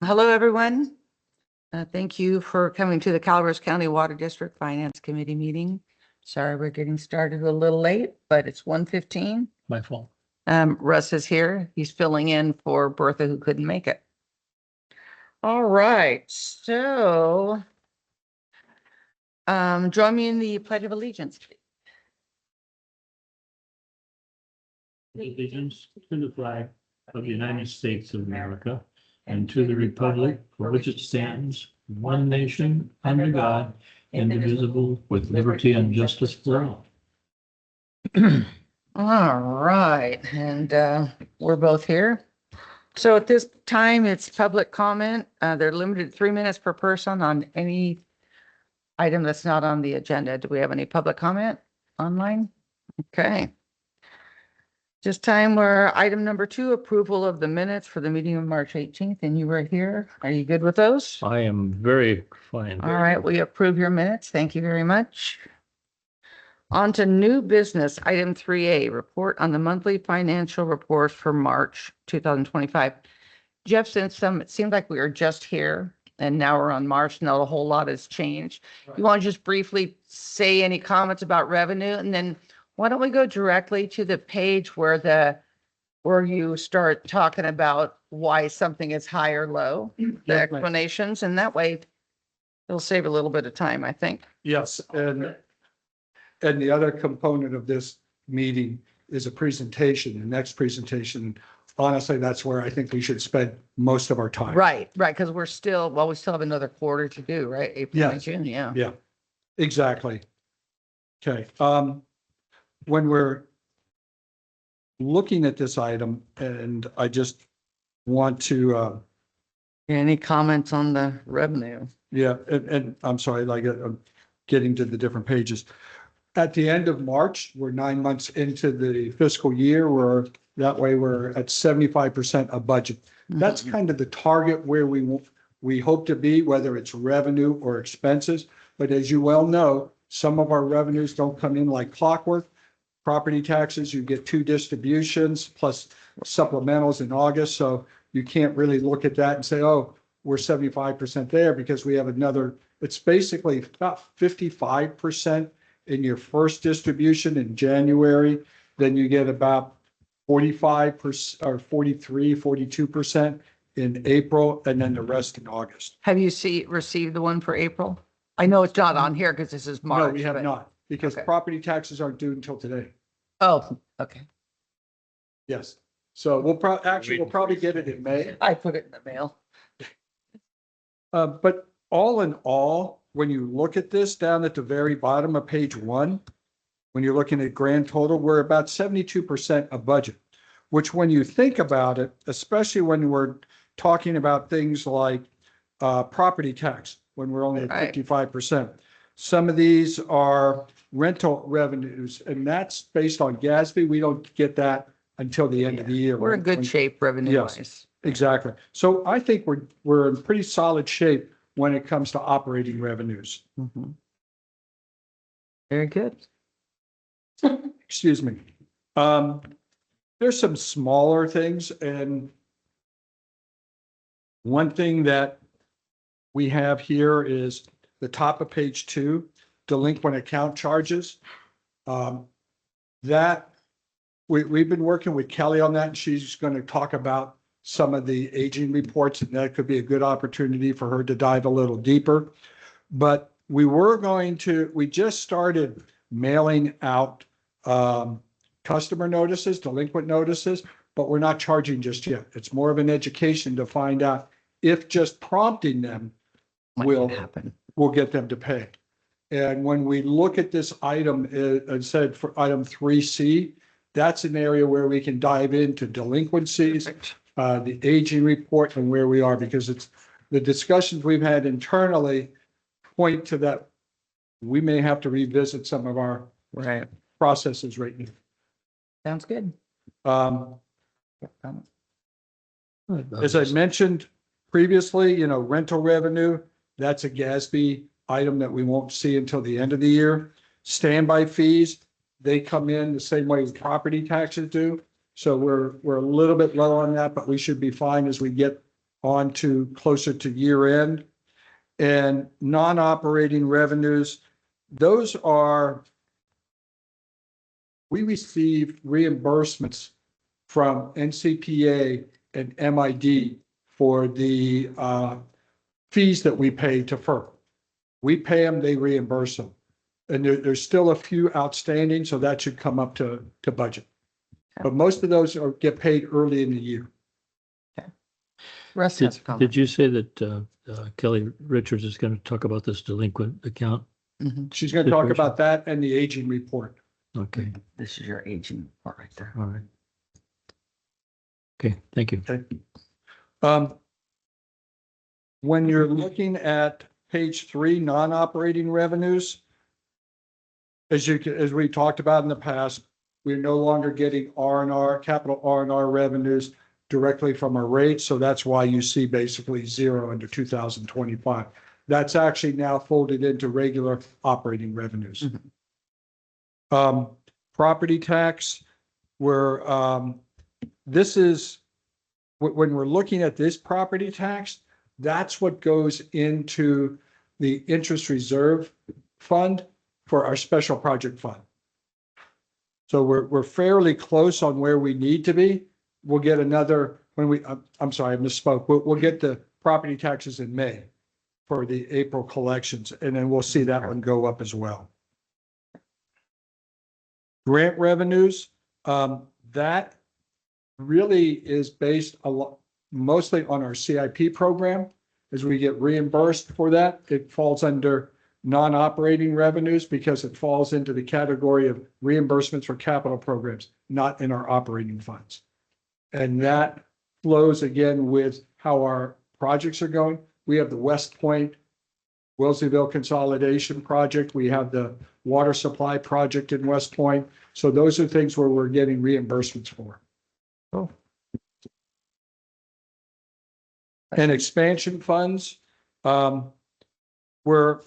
Hello, everyone. Thank you for coming to the Calaveras County Water District Finance Committee meeting. Sorry, we're getting started a little late, but it's 1:15. My fault. Russ is here. He's filling in for Bertha, who couldn't make it. All right, so join me in the Pledge of Allegiance. Allegiance to the flag of the United States of America and to the republic for which it stands, one nation, under God, indivisible, with liberty and justice for all. All right, and we're both here. So at this time, it's public comment. They're limited to 3 minutes per person on any item that's not on the agenda. Do we have any public comment online? Okay. Just time where item number 2, approval of the minutes for the meeting of March 18th, and you were here. Are you good with those? I am very fine. All right, we approve your minutes. Thank you very much. On to new business, item 3A, report on the monthly financial reports for March 2025. Jeff, since it seemed like we were just here and now we're on March, not a whole lot has changed. You want to just briefly say any comments about revenue, and then why don't we go directly to the page where you start talking about why something is high or low, the explanations, and that way it'll save a little bit of time, I think. Yes, and the other component of this meeting is a presentation. The next presentation, honestly, that's where I think we should spend most of our time. Right, because we still have another quarter to do, right? April, May, Yes. June, yeah. Yeah, exactly. Okay, when we're looking at this item, and I just want to, Any comments on the revenue? yeah, and I'm sorry, like, I'm getting to the different pages. At the end of March, we're 9 months into the fiscal year, that way we're at 75% of budget. That's kind of the target where we hope to be, whether it's revenue or expenses. But as you well know, some of our revenues don't come in like clockwork. Property taxes, you get 2 distributions plus supplementals in August. So you can't really look at that and say, oh, we're 75% there, because we have it's basically about 55% in your first distribution in January. Then you get about 45% or 42% in April, and then the rest in August. Have you received the one for April? I know it's not on here because this is March. No, we have not, because Okay. property taxes aren't due until today. Oh, okay. Yes. So we'll probably get it in May. I put it in the mail. But all in all, when you look at this down at the very bottom of page 1, when you're looking at grand total, we're about 72% of budget, which when you think about it, especially when we're talking about things like property tax, when we're only at Right. 55%. Some of these are rental revenues, and that's based on GASB. We don't get that until the end of the year. We're in good shape revenue wise. Exactly. So I think we're in pretty solid shape when it comes to operating revenues. Mhm. Very good. Excuse me. There's some smaller things, and one thing that we have here is the top of page 2, delinquent account charges. That we've been working with Kelly on that, and she's going to talk about some of the aging reports, and that could be a good opportunity for her to dive a little deeper. But we just started mailing out customer notices, delinquent notices, but we're not charging just yet. It's more of an education to find out if just prompting them will get them to pay. And when we look at this item, it said for item 3C, that's an area where we can dive into delinquencies, the aging report, and where we are, because it's the discussions we've had internally point to that we may have to revisit some of our processes right now. Sounds good. As I mentioned previously, rental revenue, that's a GASB item that we won't see until the end of the year. Standby fees, they come in the same way as property taxes do. So we're a little bit low on that, but we should be fine as we get on to closer to year end. And non-operating revenues, those are, we receive reimbursements from NCPA and MID for the fees that we pay to FERC. We pay them, they reimburse them. And there's still a few outstanding, so that should come up to budget. But most of those get paid early in the year. Russ has a comment. Did you say that Kelly Richards is going to talk about this delinquent account? Mhm. She's going to talk Situation. about that and the aging report. Okay, This is your aging part right there. all right. Okay, thank you. Okay. When you're looking at page 3, non-operating revenues, as we talked about in the past, we're no longer getting R&R, capital R&R revenues directly from our rates. So that's why you see basically zero under 2025. That's actually now folded into regular operating revenues. Property tax, this is, when we're looking at this property tax, that's what goes into the interest reserve fund for our special project fund. So we're fairly close on where we need to be. We'll get another, I'm sorry, I misspoke. We'll get the property taxes in May for the April collections, and then we'll see that one go up as well. Grant revenues, that really is based a lot, mostly on our CIP program. As we get reimbursed for that, it falls under non-operating revenues because it falls into the category of reimbursements for capital programs, not in our operating funds. And that flows again with how our projects are going. We have the West Point Wellesleyville consolidation project. We have the water supply project in West Point. So those are things where we're getting reimbursements for. Oh. And expansion funds, we're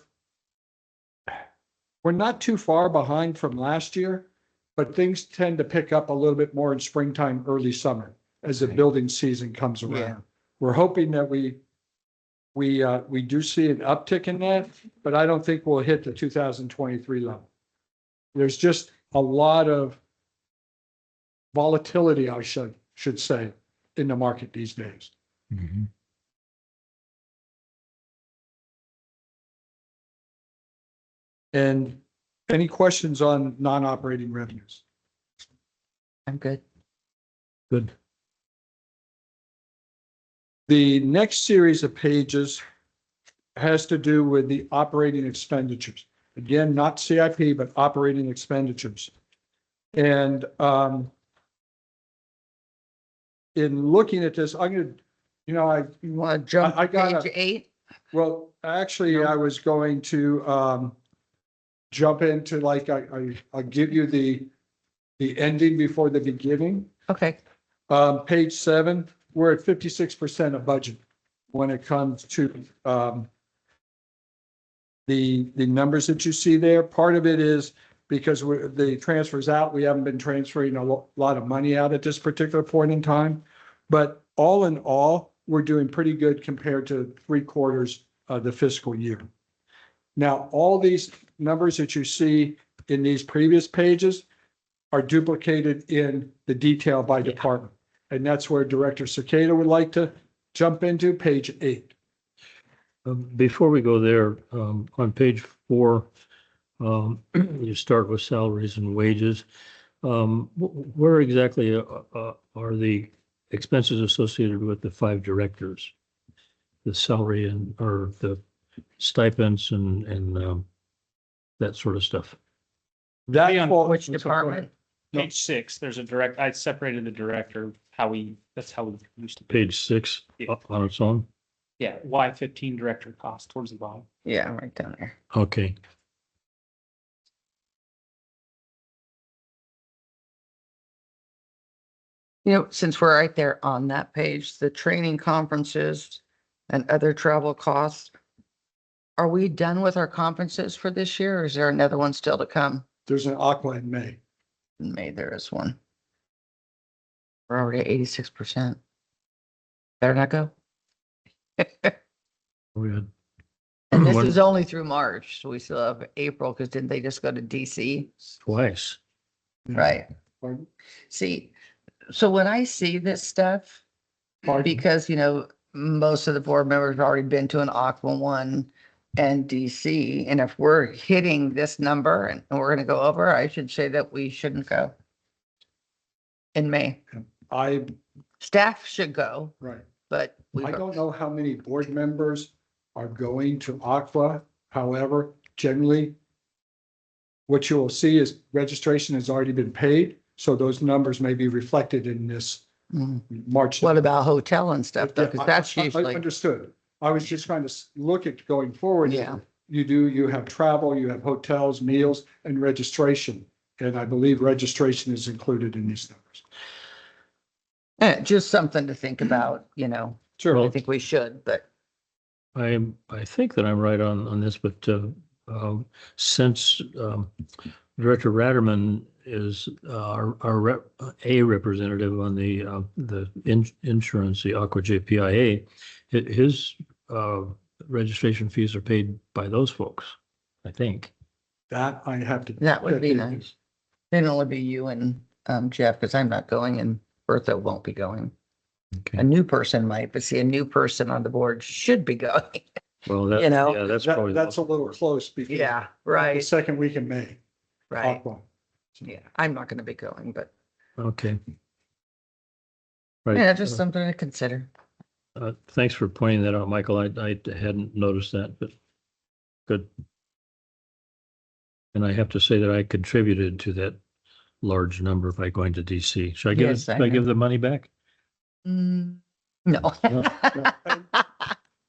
not too far behind from last year, but things tend to pick up a little bit more in springtime, early summer as the building season comes around. Yeah. We're hoping that we do see an uptick in that, but I don't think we'll hit the 2023 level. There's just a lot of volatility, I should say, in the market these days. Mhm. And any questions on non-operating revenues? I'm good. Good. The next series of pages has to do with the operating expenditures. Again, not CIP, but operating expenditures. And in looking at this, I'm going to, You want to jump I to gotta- page 8? well, actually, No. I was going to jump into I'll give you the ending before the beginning. Okay. Page 7, we're at 56% of budget when it comes to the numbers that you see there. Part of it is because the transfers out, we haven't been transferring a lot of money out at this particular point in time. But all in all, we're doing pretty good compared to 3/4 of the fiscal year. Now, all these numbers that you see in these previous pages are duplicated in the detail by department. And that's where Director Cicada would like to jump into page 8. Before we go there, on page 4, you start with salaries and wages. Where exactly are the expenses associated with the 5 directors? The salary or the stipends and that sort of stuff. That on fall- Which I'm sorry, go department? ahead. Page 6, there's a direct, I separated the director, that's how we used to. Page 6 on its own. Yeah, Y15 director cost towards the bottom. Yeah, right down there. Okay. Since we're right there on that page, the training conferences and other travel costs. Are we done with our conferences for this year, or is there another one still to come? There's an Aqua in May. In May, there is one. We're already at 86%. Better not go. We had And this One- is only through March, so we still have April, because didn't they just go to DC? twice. Right. Pardon? See, so when I see this stuff, Pardon? because, most of the board members have already been to an Aqua One and DC, and if we're hitting this number and we're gonna go over, I should say that we shouldn't go in May. I, Staff should go, right. but we, I don't know how many board members are going to Aqua. However, generally, what you will see is registration has already been paid, so those numbers may be reflected in this Mm. March. What about hotel and stuff though? Yeah, Because that's I usually, understood. I was just trying to look at going forward. Yeah. You have travel, you have hotels, meals, and registration. And I believe registration is included in these numbers. just something to think about, I Sure. think we should, but I think that I'm right on this, but since Director Ratterman is a representative on the insurance, the Aqua JPIA, his registration fees are paid by those folks, I think. That I have to. that would be check nice. Then only be you and Jeff, because I'm not going and Bertha won't be going. Okay. A new person might, but see, a new person on the board should be going. Well, that, You know, yeah, that's That, probably. that's a little close before. Yeah, The right, second week in May. right. Aqua. Yeah, I'm not gonna be going, but Okay. Right. yeah, just something to consider. Thanks for pointing that out, Michael. I hadn't noticed that, but good. And I have to say that I contributed to that large number by going to DC. Should I give, Yes, I should I give know. the money back? No.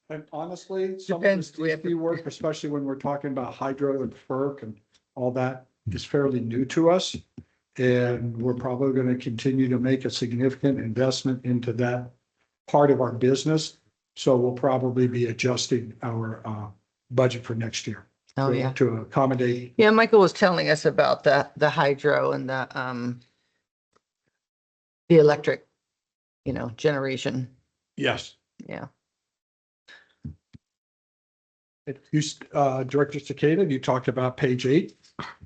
And honestly, some of this Depends, we have to- DC work, especially when we're talking about hydro and FERC and all that, is fairly new to us. And we're probably going to continue to make a significant investment into that part of our business. So we'll probably be adjusting our budget for next year. Oh, yeah. To accommodate. Yeah, Michael was telling us about the hydro and the electric, generation. Yes. Yeah. You, Director Cicada, you talked about page 8.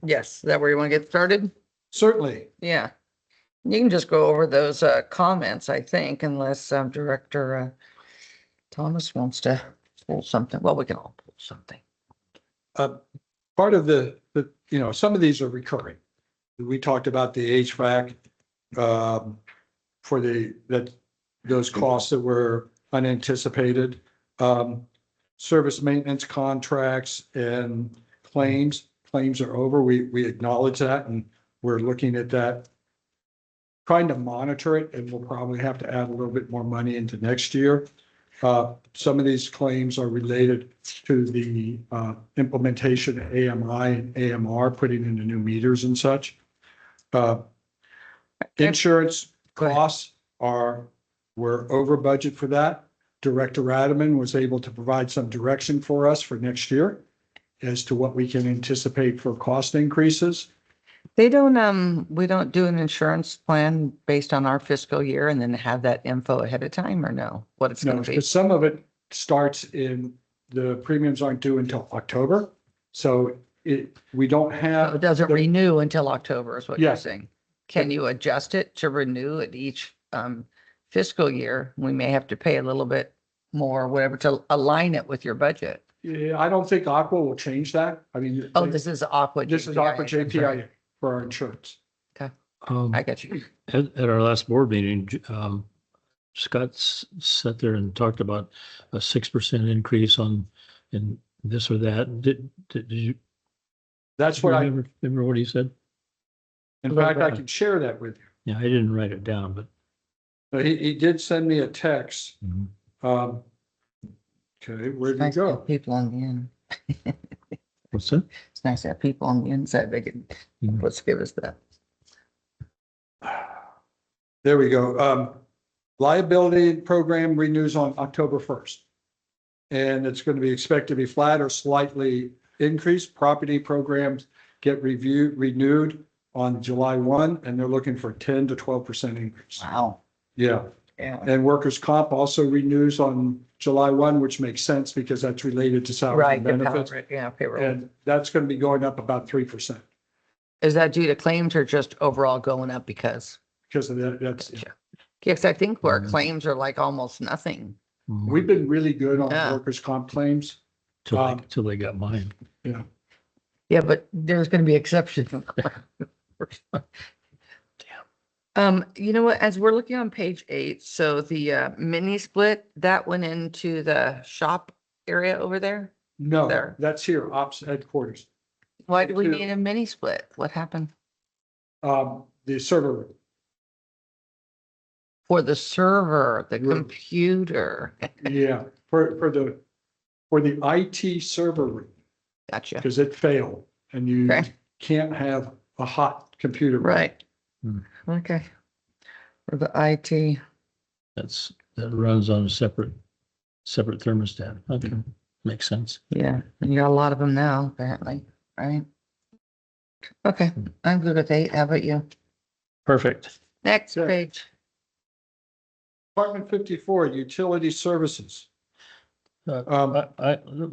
Yes, is that where you want to get started? Certainly. Yeah. You can just go over those comments, I think, unless Director Thomas wants to pull something. Well, we can all pull something. Part of the, some of these are recurring. We talked about the HVAC for those costs that were unanticipated. Service maintenance contracts and claims are over. We acknowledge that, and we're looking at that, trying to monitor it, and we'll probably have to add a little bit more money into next year. Some of these claims are related to the implementation of AMI and AMR, putting in the new meters and such. Insurance Go ahead. costs we're over budget for that. Director Ratterman was able to provide some direction for us for next year as to what we can anticipate for cost increases. We don't do an insurance plan based on our fiscal year and then have that info ahead of time, or no? What it's No, gonna be? because some of it starts the premiums aren't due until October. So we don't So have. it doesn't renew until October is what you're Yes. saying. Can you adjust it to renew at each fiscal year? We may have to pay a little bit more, whatever, to align it with your budget. Yeah, I don't think Aqua will change that. I mean. Oh, this is Aqua. This is Aqua JPI. JPI for our insurance. I got you. At our last board meeting, Scott sat there and talked about a 6% increase in this or that. Did you That's what remember what he said? in fact, I can share that with Yeah, I didn't write it down, but. you. He did send me a text. Okay, where'd you Nice to have go? people on the end. What's that? It's nice to have people on the inside. They can, Mhm. let's give us that. There we go. Liability program renews on October 1st. And it's going to be expected to be flat or slightly increased. Property programs get renewed on July 1, and they're looking for 10 to 12% increase. Wow. Yeah. Yeah. And workers' comp also renews on July 1, which makes sense because that's related to salaries Right, and the benefits. power, yeah, payroll. And that's going to be going up about 3% Is that due to claims or just overall going up because? because of that. Gotcha. Yes, I think where Mhm. claims are like almost nothing. We've been really good on Yeah. workers' comp claims. Till they got mine. Yeah. Yeah, but there's gonna be exceptions. You know what, as we're looking on page 8, so the mini split, that went into the shop area over there? No, There. that's here, ops headquarters. Why do we Two. need a mini split? What happened? The server room. For the server, the Room. computer. Yeah, for the IT server room, Gotcha. because it failed and you Okay. can't have a hot computer. Right. Hmm. Okay. For the IT. That runs on a separate thermostat. Okay, makes sense. Yeah, and you got a lot of them now, apparently, right? Okay, I'm good with 8. How about you? Perfect. Next Okay. page. Department 54, utility services. Let me. You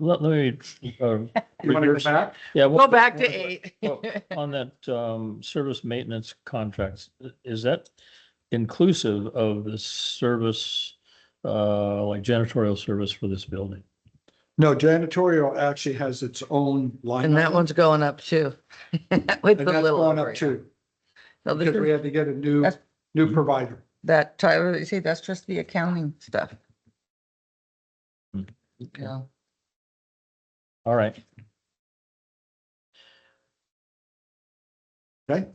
want to go reverse- back? Yeah. Go back to 8. Well, on that service maintenance contracts, is that inclusive of the service, like janitorial service for this building? No, janitorial actually has its own line. And that item, one's going up too. With And the that's little going over, up yeah. too, No, this because we is, had to get a That's- new provider. that Tyler, you see, that's just the accounting stuff. Okay. Yeah. All right. Okay,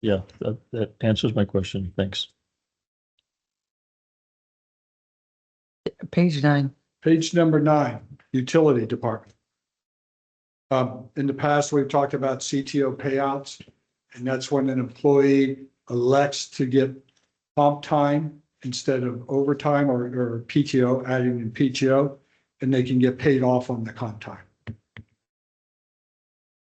Yeah, that answers my question. Thanks. Page 9. page number 9, utility department. In the past, we've talked about CTO payouts, and that's when an employee elects to get comp time instead of overtime or PTO, adding in PTO, and they can get paid off on the comp time.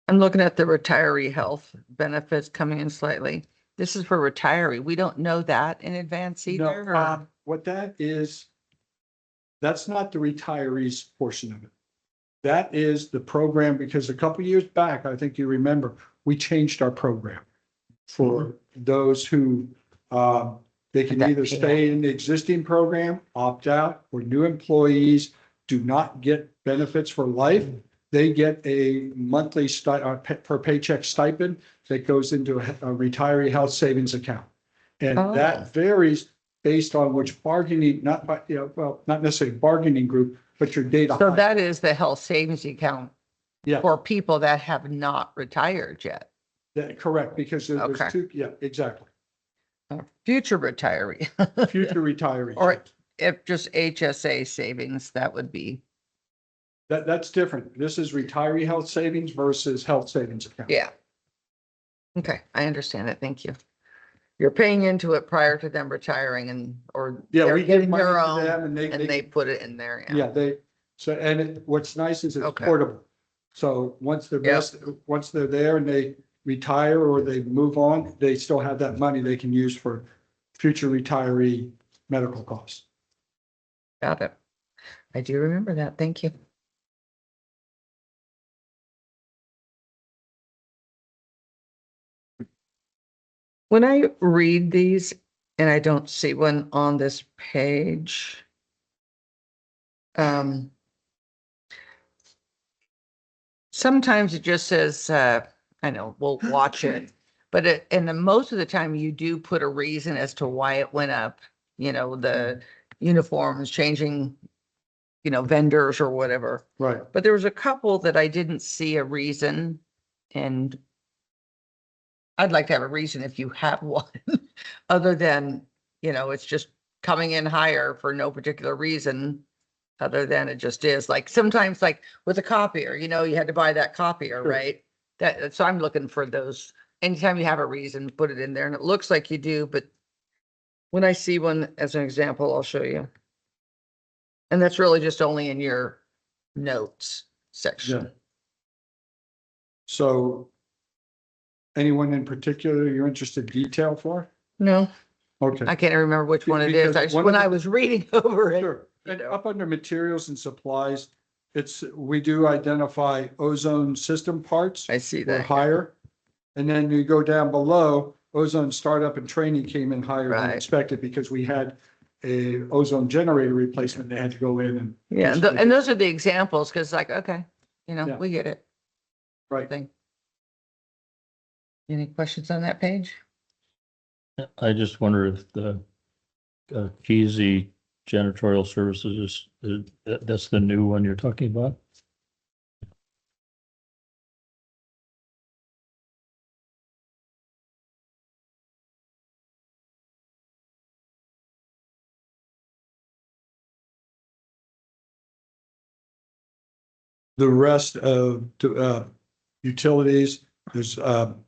I'm looking at the retiree health benefits coming in slightly. This is for retiree. We don't know that in advance No, either. Or- what that is, that's not the retirees portion of it. That is the program, because a couple years back, I think you remember, we changed our program for those who, they can That either payout. stay in the existing program, opt out, or new employees do not get benefits for life. They get a monthly per paycheck stipend that goes into a retiree health savings account. And Oh. that varies based on which bargaining, not necessarily bargaining group, but your data. So that is the health savings account Yeah, for people that have not retired yet. correct, because there's Okay. two, yeah, exactly. Future retiree. Future retirees. Or if just HSA savings, that would be, That's different. This is retiree health savings versus health savings account. yeah. Okay, I understand it. Thank you. You're paying into it prior to them retiring or Yeah, they're we give getting money their to own them and and they put it in there. yeah, what's nice is it's Okay. portable. So once they're Yep. once they're there and they retire or they move on, they still have that money they can use for future retiree medical costs. Got it. I do remember that. Thank you. When I read these and I don't see one on this page, sometimes it just says, I know, we'll watch it. But most of the time you do put a reason as to why it went up, the uniforms changing, vendors or whatever. Right. But there was a couple that I didn't see a reason, and I'd like to have a reason if you have one, other than, it's just coming in higher for no particular reason, other than it just is. Like sometimes like with a copier, you had to buy that copier, Sure. right? So I'm looking for those. Anytime you have a reason, put it in there, and it looks like you do, but when I see one as an example, I'll show you. And that's really just only in your notes section. So Anyone in particular you're interested in detail for? No, Okay. I can't remember which one it is. Because one of When the- I was reading over it. Sure. And up under materials and supplies, we do identify ozone system parts I see were that. higher. And then you go down below, ozone startup and training came in higher than Right. expected because we had a ozone generator replacement. They had to go in and. Yeah, and those are the examples, because like, okay, Yeah. we get it. Right. Thing. Any questions on that page? I just wonder if the Keezy janitorial services that's the new one you're talking about? The rest of utilities, there's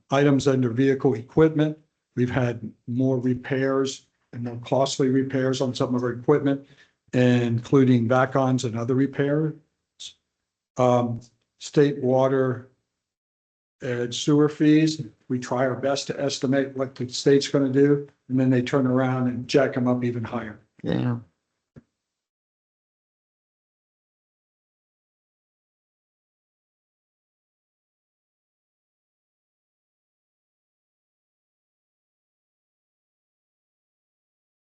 items under vehicle equipment. We've had more repairs and more costly repairs on some of our equipment, including back-ons and other repairs. State water and sewer fees, we try our best to estimate what the state's going to do, and then they turn around and jack them up even higher. Yeah.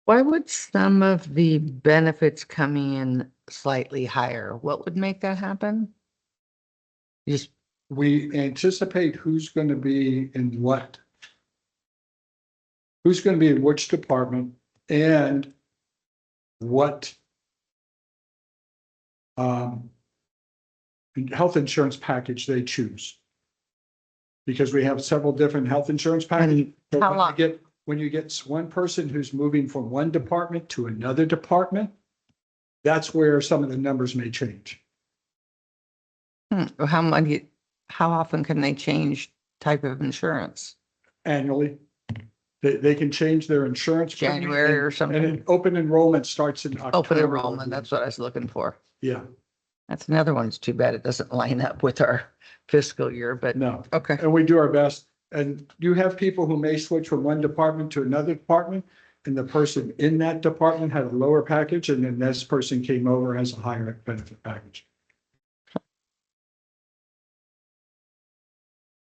Why would some of the benefits coming in slightly higher? What would make that happen? Just, We anticipate who's going to be in what. Who's going to be in which department and what health insurance package they choose. Because we have several different health insurance packages. and how long? When you get one person who's moving from one department to another department, that's where some of the numbers may change. How often can they change type of insurance? Annually. They can change their insurance. premium, January or and something? open enrollment starts in October. Open enrollment, that's what I was looking for. Yeah, That's another one. It's too bad it doesn't line up with our fiscal year, but no, okay. and we do our best. And you have people who may switch from one department to another department, and the person in that department had a lower package, and then this person came over as a higher benefit package.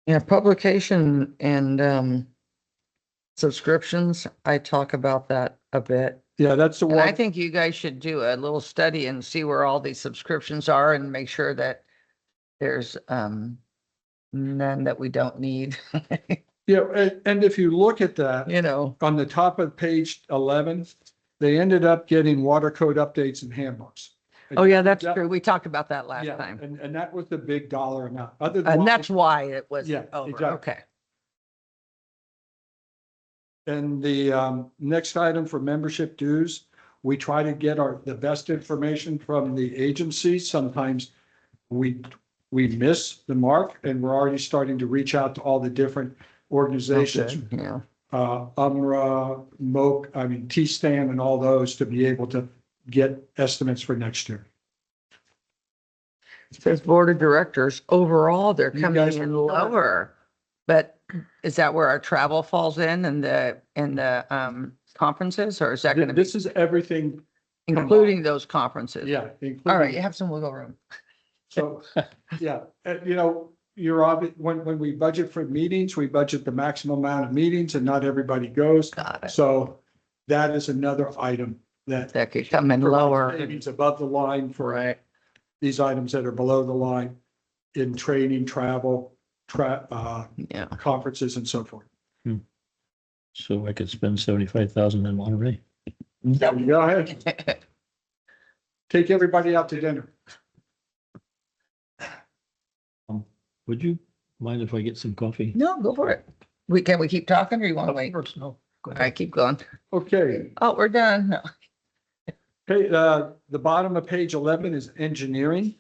Yeah, publication and subscriptions, I talk about that a bit. Yeah, that's the And I one. think you guys should do a little study and see where all these subscriptions are and make sure that there's none that we don't need, Yeah, and if you look at that, on the top of page 11, they ended up getting water code updates and handbooks. Oh, yeah, that's That- true. We talked about that last Yeah, time. and that was the big dollar amount. Other than And that's why it was Yeah, over. exactly. Okay. And the next item for membership dues, we try to get the best information from the agency. Sometimes we miss the mark, and we're already starting to reach out to all the different organizations. Okay, yeah. UMRA, MOC, T-STAN and all those to be able to get estimates for next year. It says board of directors, overall, they're You coming guys are in lower. lower. But is that where our travel falls in the conferences, or is that gonna be This is everything, including those conferences? yeah. All right, including- you have some wiggle room. So, yeah, you're obvious, when we budget for meetings, we budget the maximum amount of meetings and not everybody goes. Got it. So that is another item that. That could come in provides lower. savings above the line for Right. these items that are below the line in training, travel, Yeah. conferences and so forth. So I could spend 75,000 in Monterey. Go ahead, take everybody out to dinner. Would you mind if I get some coffee? No, go for it. Can we keep talking or you want to wait? course, no. Go All ahead. right, keep going. Okay, Oh, we're done. No. the bottom of page 11 is engineering.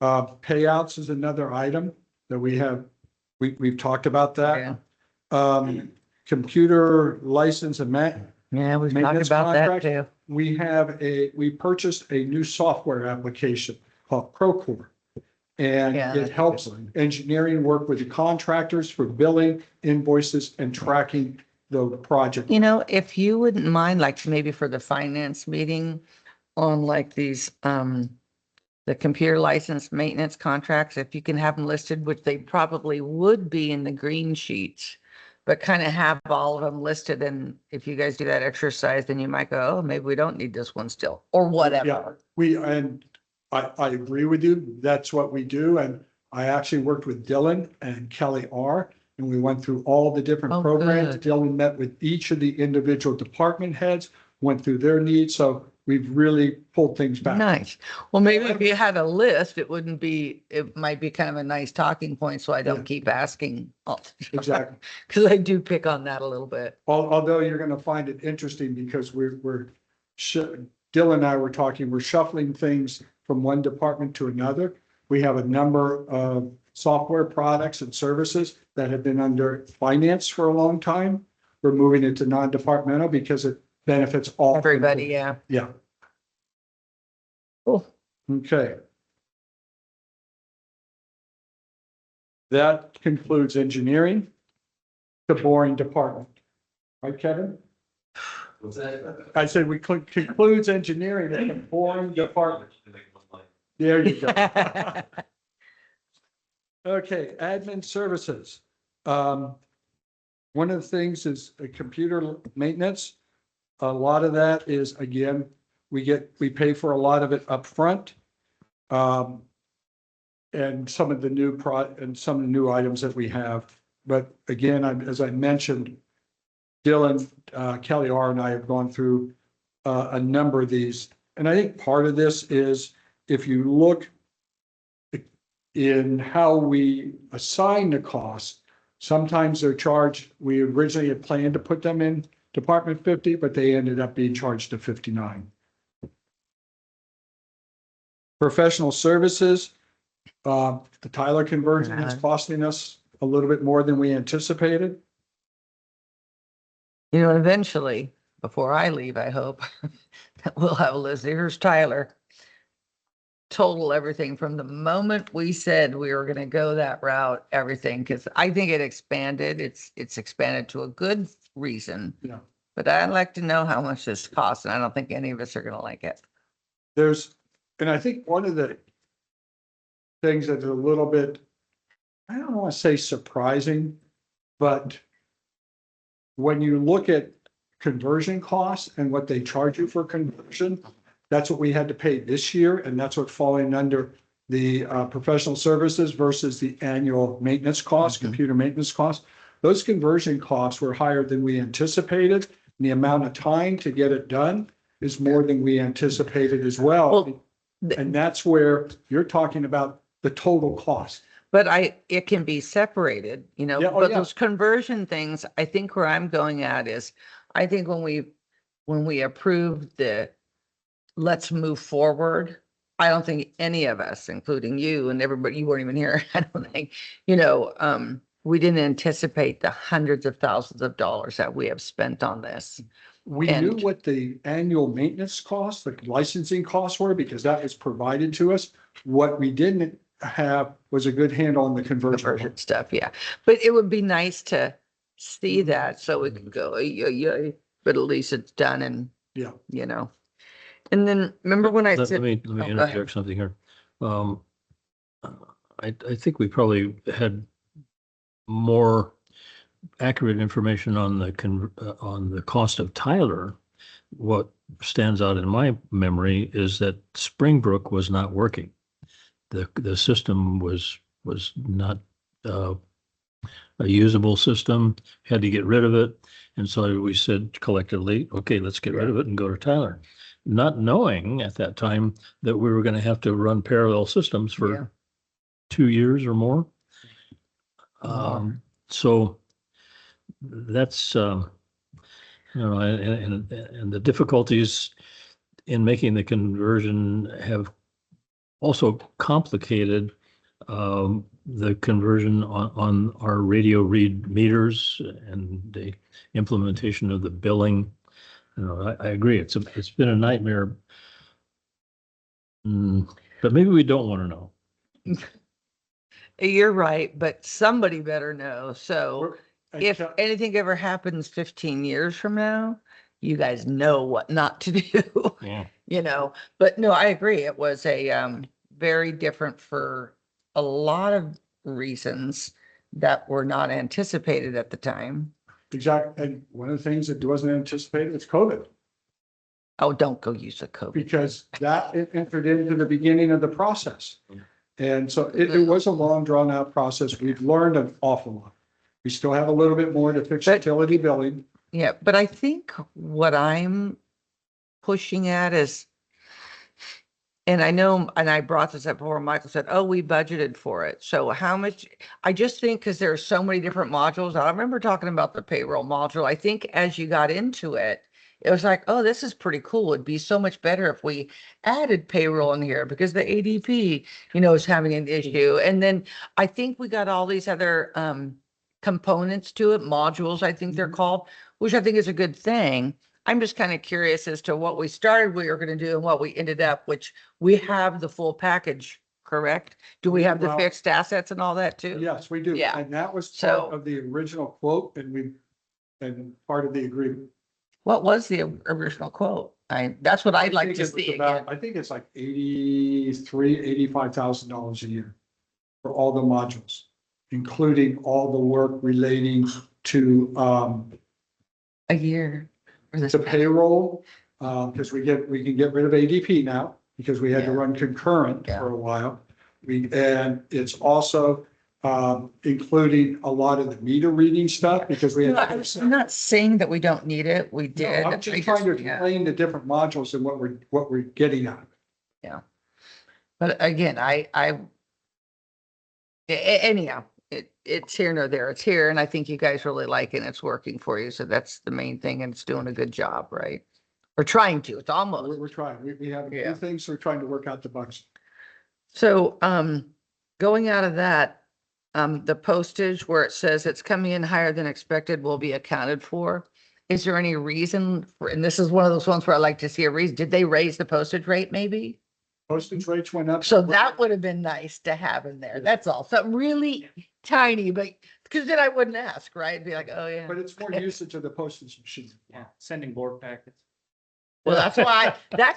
Payouts is another item that we've talked about Yeah. that. Computer license and Yeah, we've talked Maintenance about that contract? too. we purchased a new software application called Procore. And Yeah, it that's a helps good one. engineering work with the contractors for billing, invoices, and tracking the project. You know, if you wouldn't mind, like maybe for the finance meeting on like these, the computer license maintenance contracts, if you can have them listed, which they probably would be in the green sheets, but kind of have all of them listed. And if you guys do that exercise, then you might go, oh, maybe we don't need this one still, or Yeah, whatever. and I agree with you. That's what we do. And I actually worked with Dylan and Kelly R. And we went through all the different Oh, programs. good. Dylan met with each of the individual department heads, went through their needs. So we've really pulled things back. Nice. Well, maybe if you had a list, it wouldn't be, it might be kind of a nice talking point, so I don't Yeah. keep asking all the time. Exactly. Because I do pick on that a little bit. Although you're gonna find it interesting because Dylan and I were talking, we're shuffling things from one department to another. We have a number of software products and services that have been under finance for a long time. We're moving it to non-departmental because it benefits all. Everybody, yeah. Yeah, Cool. okay. That concludes engineering, the boring department. Right, Kevin? What's that? I said we concludes engineering, the boring department. There you go. Okay, admin services. One of the things is computer maintenance. A lot of that is, again, we pay for a lot of it upfront. And some of the new items that we have. But again, as I mentioned, Dylan, Kelly R. and I have gone through a number of these. And I think part of this is if you look in how we assign the costs, sometimes they're charged, we originally had planned to put them in Department 50, but they ended up being charged to 59. Professional services, the Tyler conversion is costing us a little bit more than we anticipated. You know, eventually, before I leave, I hope, that we'll have a list. Here's Tyler. Total everything from the moment we said we were gonna go that route, everything, because I think it expanded. It's expanded to a good reason. Yeah. But I'd like to know how much this costs, and I don't think any of us are gonna like it. And I think one of the things that's a little bit, I don't want to say surprising, but when you look at conversion costs and what they charge you for conversion, that's what we had to pay this year, and that's what's falling under the professional services versus the annual maintenance costs, computer maintenance costs. Those conversion costs were higher than we anticipated. And the amount of time to get it done is more than we anticipated as well. Well, And that's where you're talking about the total cost. But it can be separated, you know, Yeah, oh, but yeah. those conversion things, I think where I'm going at is, I think when we approved the let's move forward, I don't think any of us, including you and everybody, you weren't even here, I don't think, you know, we didn't anticipate the hundreds of thousands of dollars that we have spent on this. We knew And- what the annual maintenance costs, the licensing costs were, because that was provided to us. What we didn't have was a good handle on the conversion. Conversion stuff, yeah. But it would be nice to see that so we can go, yeah, but at least it's done and, Yeah. you know. And then remember when I Let said, me Oh, go ahead. interject something here. I think we probably had more accurate information on the cost of Tyler. What stands out in my memory is that Springbrook was not working. The system was not a usable system, had to get rid of it. And so we said collectively, okay, let's get rid of it and go to Tyler. Not knowing at that time that we were going to have to run parallel systems Yeah. for 2 years or more. So that's, you know, and the difficulties in making the conversion have also complicated the conversion on our radio read meters and the implementation of the billing. You know, I agree. It's been a nightmare. But maybe we don't want to know. You're right, but somebody better know. So And if Kel- anything ever happens 15 years from now, you guys know what not to do, Yeah. you know? But no, I agree. It was a very different for a lot of reasons that were not anticipated at the time. Exactly. And one of the things that wasn't anticipated is COVID, Oh, don't go use the COVID. because that entered into the beginning of the process. And so it was a long drawn out process. We've learned an awful lot. We still have a little bit more to fix But- utility billing. Yeah, but I think what I'm pushing at is, and I know, and I brought this up before, Michael said, oh, we budgeted for it. So how much, I just think because there are so many different modules, I remember talking about the payroll module. I think as you got into it, it was like, oh, this is pretty cool. It'd be so much better if we added payroll in here because the ADP, you know, is having an issue. And then I think we got all these other components to it, modules, I think they're called, which I think is a good thing. I'm just kind of curious as to what we started we were going to do and what we ended up, which we have the full package, correct? Do we have the Well- fixed assets and all that too? Yes, we do. Yeah. And that was So- part of the original quote, and part of the agreement. What was the original quote? That's what I'd like think to it was see about- again. I think it's like $85,000 a year for all the modules, including all the work relating to A year. for this the past- payroll. Because we can get rid of ADP now because we had to Yeah. run concurrent Yeah. for a while. And it's also including a lot of the meter reading stuff because we No, had. I'm not saying that we don't need it. We No, did. I'm I just trying to yeah. explain the different modules and what we're getting at. But again, anyhow, it's here nor there. It's here, and I think you guys really like it, and it's working for you. So that's the main thing, and it's doing a good job, right? We're trying to. It's almost. We're trying. We have a Yeah. few things. We're trying to work out the bugs. So, going out of that, the postage where it says it's coming in higher than expected will be accounted for. Is there any reason for, and this is one of those ones where I like to see a reason, did they raise the postage rate maybe? Postage rates went up. So that would have been nice to have in there. That's all. Something really tiny, but, because then I wouldn't ask, right? It'd be like, oh, yeah. But it's more usage of the postage machine. Yeah, sending board packets. Well, that's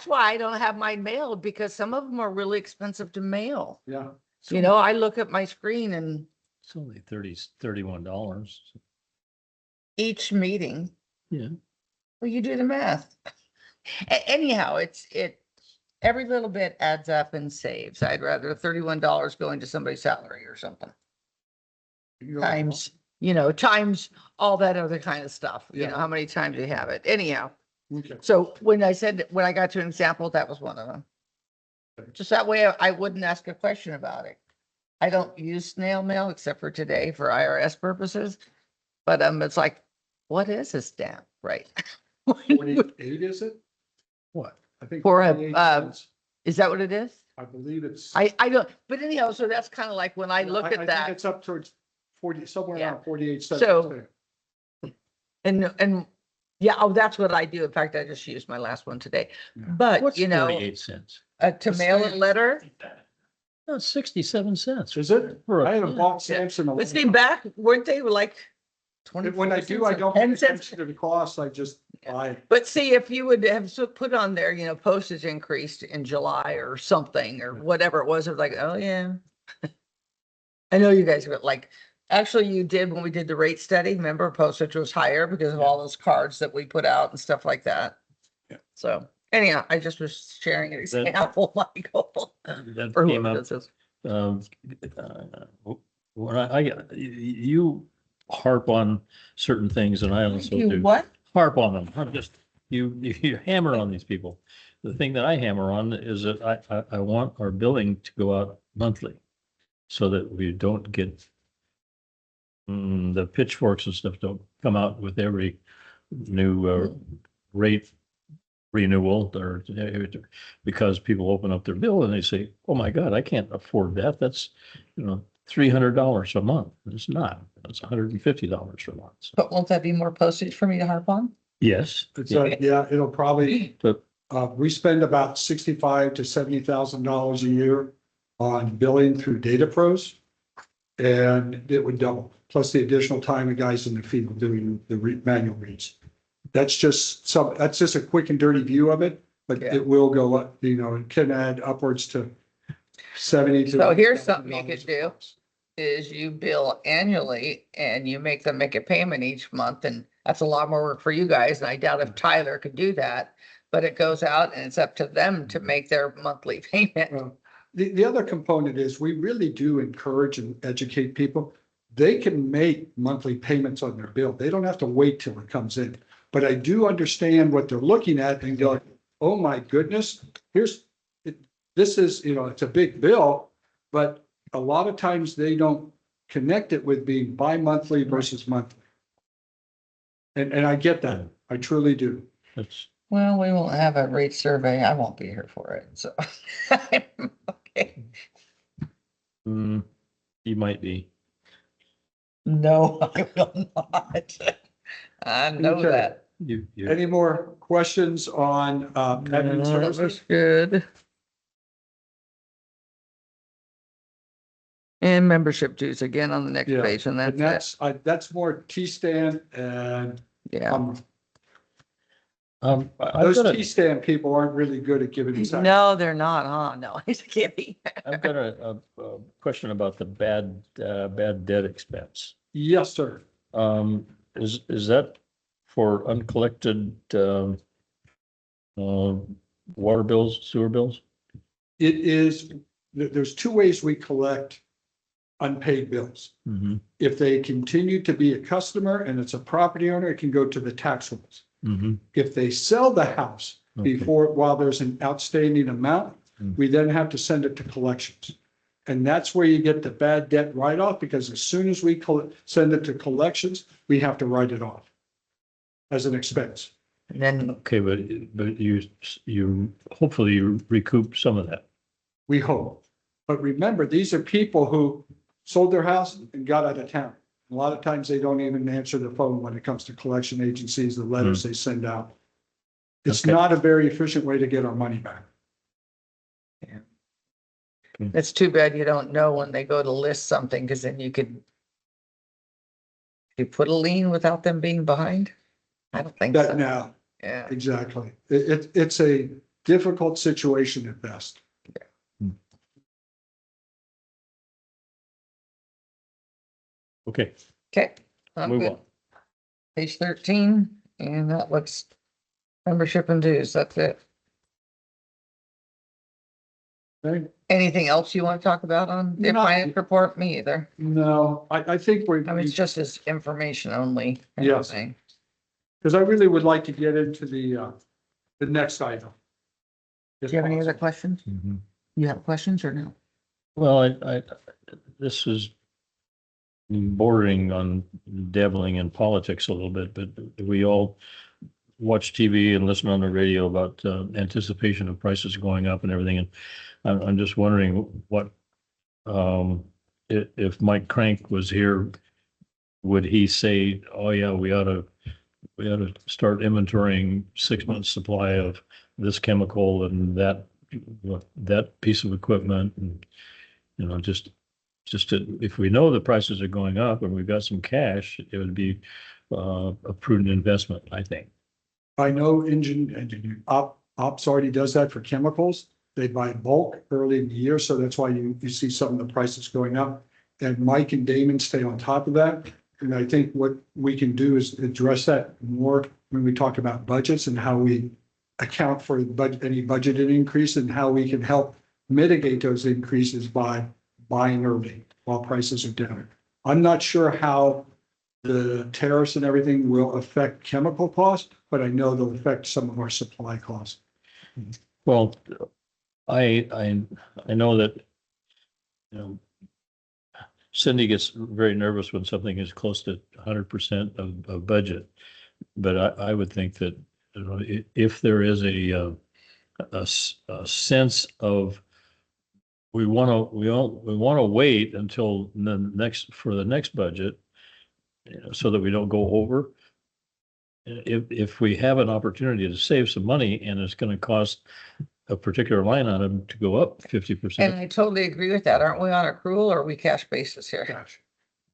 why I don't have mine mailed, because some of them are really expensive to mail. Yeah. You know, I look at my screen and It's only $31. each meeting. Yeah. Well, you do the math. Anyhow, every little bit adds up and saves. I'd rather $31 go into somebody's salary or something. Times, times all that other kind of stuff, Yeah. how many times you have it. Anyhow, Okay. so when I got to an example, that was one of them. Just that way I wouldn't ask a question about it. I don't use snail mail except for today for IRS purposes. But it's like, what is a stamp, right? 48, is it? What? I think. For a, 48 cents. Is that what it is? I believe it's. I don't, but anyhow, so that's kind of like when I look I at think that It's up towards 40, somewhere Yeah. around 48 cents. So- and yeah, oh, that's what I do. In fact, I just used my last one today. Yeah. But, What's 48 cents? to mail a letter, No, 67 cents. Is it? For a- I haven't bought stamps in a. let's see, back, weren't they like 20? When I do, I don't pay 10 cents. attention to the cost. I just buy. But see, if you would have put on there, postage increased in July or something, or whatever it was, it was like, oh, yeah. I know you guys were like, actually you did when we did the rate study, remember postage was higher because of all those cards that we put out and stuff like that. Yeah. So anyhow, I just was sharing an That- example, Michael. That Or came whoever up, this is. when you harp on certain things and I also You do. what? Harp on them. I'm just, you hammer on these people. The thing that I hammer on is that I want our billing to go out monthly so that we don't get the pitchforks and stuff don't come out with every new rate renewal or because people open up their bill and they say, oh my God, I can't afford that. That's, $300 a month. It's not, it's $150 a month. So, But won't that be more postage for me to harp on? yes. It's it'll probably, But we spend about $65,000 to $70,000 a year on billing through Data Pros. and it would double, plus the additional time the guys in the field doing the manual reads. That's just a quick and dirty view of it, but Yeah. it will go up, it can add upwards to 70 to. So here's something you could do. Is you bill annually and you make them make a payment each month, and that's a lot more work for you guys, and I doubt if Tyler could do that. But it goes out and it's up to them to make their monthly payment. Well, the other component is we really do encourage and educate people. They can make monthly payments on their bill. They don't have to wait till it comes in. But I do understand what they're looking at and go, oh my goodness, this is, it's a big bill, but a lot of times they don't connect it with being bi-monthly versus monthly. And I get that. I truly do. That's, Well, we won't have a rate survey. I won't be here for it, so. Okay. you might be. No, I will not. I know Okay. that. You, Any more questions on admin No, that services? was good. And membership dues again on the next Yeah, page, and And that's it. that's more T-stand and Yeah. I've those got a, T-stand people aren't really good at giving us. No, they're not, huh? No, he's kidding. I've got a question about the bad debt expense. Yes, sir. Is that for uncollected, water bills, sewer bills? It is, there's two ways we collect unpaid bills. Mm-hmm. If they continue to be a customer and it's a property owner, it can go to the tax rolls. Mm-hmm. If they sell the house before, while there's an outstanding amount, we then have to send it to collections. And that's where you get the bad debt write-off, because as soon as we send it to collections, we have to write it off as an expense. And then, Okay, but you hopefully you recoup some of that. We hope. But remember, these are people who sold their house and got out of town. A lot of times they don't even answer the phone when it comes to collection agencies, the letters they send out. It's Okay. not a very efficient way to get our money back. it's too bad you don't know when they go to list something, because then you put a lien without them being behind? I don't think That so. now, Yeah. exactly. It's a difficult situation at best. Okay, Okay. I'm move good. on. Page 13, and that looks membership and dues. That's it. Okay? Anything else you want to talk about on the No. finance report? Me either. No, I think I mean, it's just as information only. kind of Yes. thing. because I really would like to get into the next item. Do you have any other If possible. questions? Mhm. You have questions or no? Well, this is bordering on dabbling in politics a little bit, but we all watch TV and listen on the radio about anticipation of prices going up and everything. And I'm just wondering what, if Mike Crank was here, would he say, oh yeah, we ought to start inventorying 6 months supply of this chemical and that piece of equipment and, just if we know the prices are going up and we've got some cash, it would be a prudent investment, I think. I know ops already does that for chemicals. They buy bulk early in the year, so that's why you see some of the prices going up. And Mike and Damon stay on top of that. And I think what we can do is address that more when we talk about budgets and how we account for any budgeted increase and how we can help mitigate those increases by buying early while prices are down. I'm not sure how the tariffs and everything will affect chemical costs, but I know they'll affect some of our supply costs. Well, I know that, Cindy gets very nervous when something is close to 100% of budget. But I would think that, if there is a sense of we want to wait until for the next budget, so that we don't go over. If we have an opportunity to save some money and it's going to cost a particular line item to go up 50%. And I totally agree with that. Aren't we on accrual or are we cash basis here? Gosh.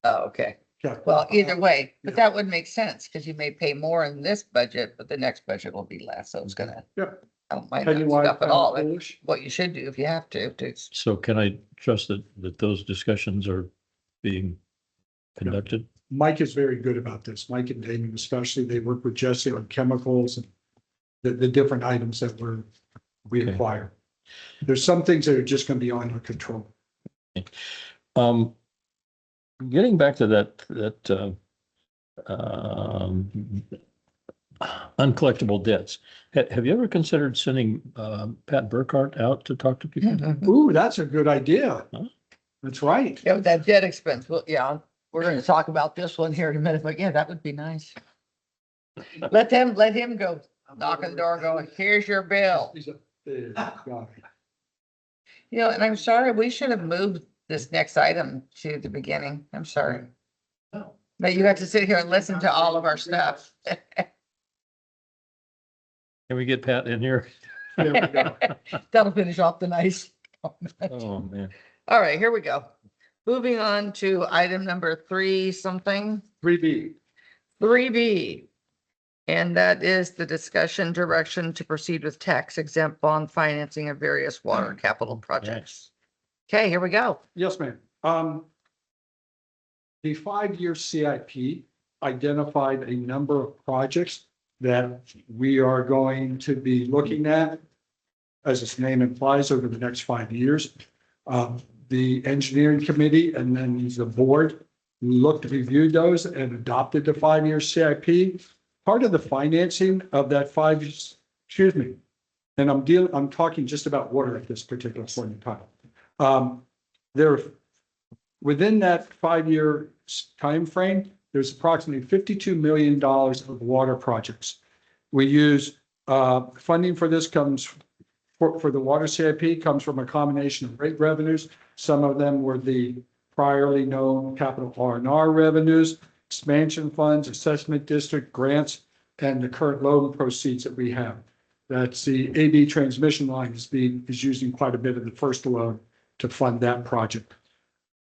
Oh, okay. Yeah. Well, either way, but Yeah. that would make sense because you may pay more in this budget, but the next budget will be less. So it's gonna, Yeah. I don't mind Penny that wise, stuff at all. pound But foolish. what you should do if you have to. So can I trust that those discussions are being conducted? Mike is very good about this. Mike and Damon especially, they work with Jesse on chemicals and the different items that we Okay. acquire. There's some things that are just gonna be on your control. Getting back to that uncollectible debts, have you ever considered sending Pat Burkhart out to talk to people? Ooh, that's a good idea. Huh? That's right. Yeah, with that debt expense. Well, yeah, we're gonna talk about this one here in a minute, but yeah, that would be nice. Let him go knock on the door going, here's your bill. He's a big guy. You know, and I'm sorry, we should have moved this next item to the beginning. I'm sorry. But you have to sit here and listen to all of our stuff. Can we get Pat in here? There we go. That'll finish off the nice. Oh, man. All right, here we go. Moving on to item number 3-something, 3B. 3B. And that is the discussion direction to proceed with tax exempt bond financing of various water capital projects. Okay, here we go. Yes, ma'am. The 5-year CIP identified a number of projects that we are going to be looking at, as its name implies, over the next 5 years. The engineering committee and then the board reviewed those and adopted the 5-year CIP. Part of the financing of that and I'm talking just about water at this particular point in time. Within that 5-year time frame, there's approximately $52 million of water projects. We use funding for this comes for the water CIP comes from a combination of rate revenues. Some of them were the priorly known capital R&R revenues, expansion funds, assessment district grants, and the current loan proceeds that we have. That's the AB transmission line is using quite a bit of the first loan to fund that project.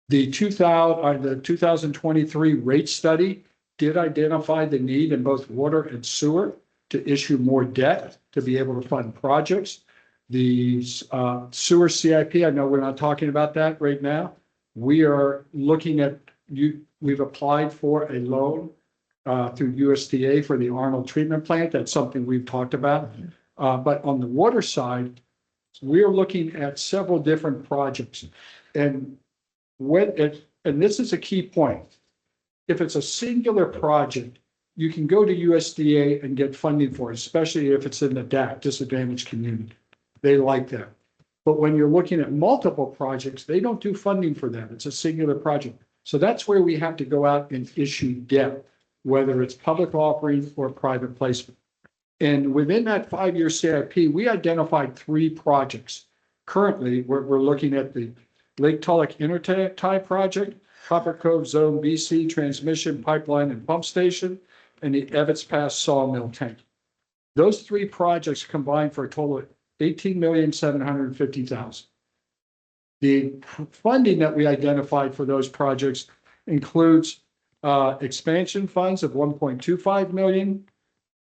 The 2023 rate study did identify the need in both water and sewer to issue more debt to be able to fund projects. The sewer CIP, I know we're not talking about that right now. We are looking at we've applied for a loan through USDA for the Arnold treatment plant. That's something we've talked about. But on the water side, we're looking at several different projects. And this is a key point. If it's a singular project, you can go to USDA and get funding for it, especially if it's in the DAC, disadvantaged community. They like that. But when you're looking at multiple projects, they don't do funding for that. It's a singular project. So that's where we have to go out and issue debt, whether it's public offering or private placement. And within that 5-year CIP, we identified 3 projects. Currently, we're looking at the Lake Tulloch Intertie project, Copper Cove Zone BC transmission pipeline and pump station, and the Evans Pass sawmill tank. Those 3 projects combined for a total of $18,750,000. The funding that we identified for those projects includes expansion funds of $1.25 million,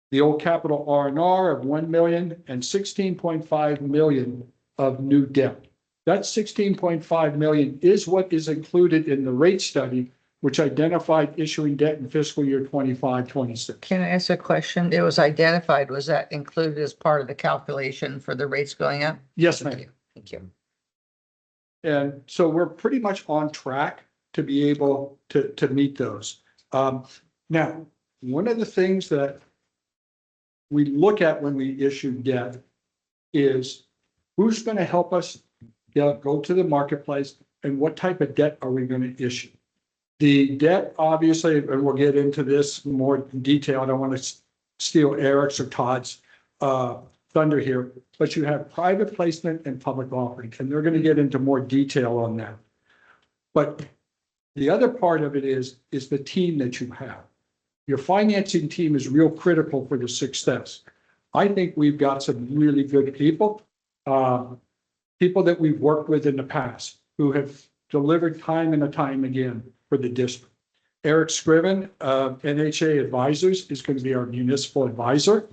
the old capital R&R of $1 million, and $16.5 million of new debt. That $16.5 million is what is included in the rate study, which identified issuing debt in fiscal year 25-26. Can I ask a question? It was identified. Was that included as part of the calculation for the rates going up? Yes, ma'am. Thank you. And so we're pretty much on track to be able to meet those. Now, one of the things that we look at when we issue debt is who's going to help us go to the marketplace and what type of debt are we going to issue? The debt, obviously, and we'll get into this in more detail. I don't want to steal Eric's or Todd's thunder here, but you have private placement and public offering, and they're going to get into more detail on that. But the other part of it is the team that you have. Your financing team is real critical for the success. I think we've got some really good people. people that we've worked with in the past who have delivered time and time again for the district. Eric Scriven of NHA Advisors is going to be our municipal advisor.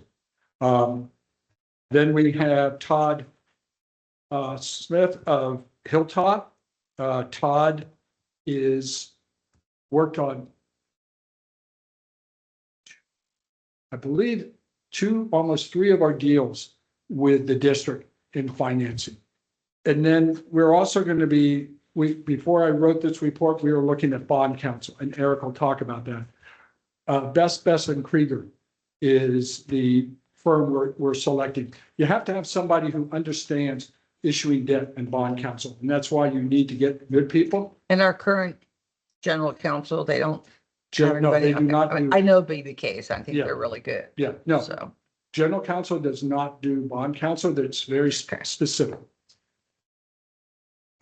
Then we have Todd Smith of Hilltop. Todd is worked on, I believe, almost three of our deals with the district in financing. And then we're also going to be, before I wrote this report, we were looking at bond counsel, and Eric will talk about that. Best and Krieger is the firm we're selecting. You have to have somebody who understands issuing debt and bond counsel, and that's why you need to get good people. And our current general counsel, they don't. have No, they anybody- do not okay. do, I know it'd be the case. I think Yeah. they're really good. yeah, no, So, general counsel does not do bond counsel. That's very Okay. specific.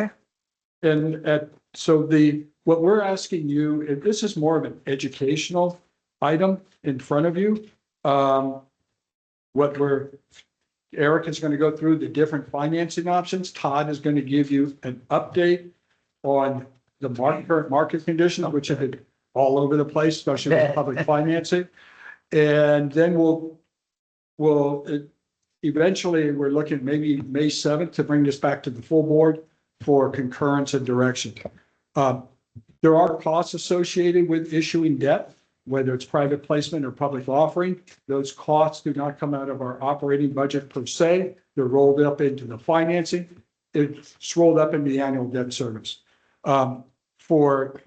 Okay. And so what we're asking you, and this is more of an educational item in front of you. Eric is going to go through the different financing options. Todd is going to give you an update on the current market conditions, which have been all over the place, especially with public financing. And then eventually, we're looking maybe May 7th to bring this back to the full board for concurrence and direction. There are costs associated with issuing debt, whether it's private placement or public offering. Those costs do not come out of our operating budget per se. They're rolled up into the financing. It's rolled up into the annual debt service. For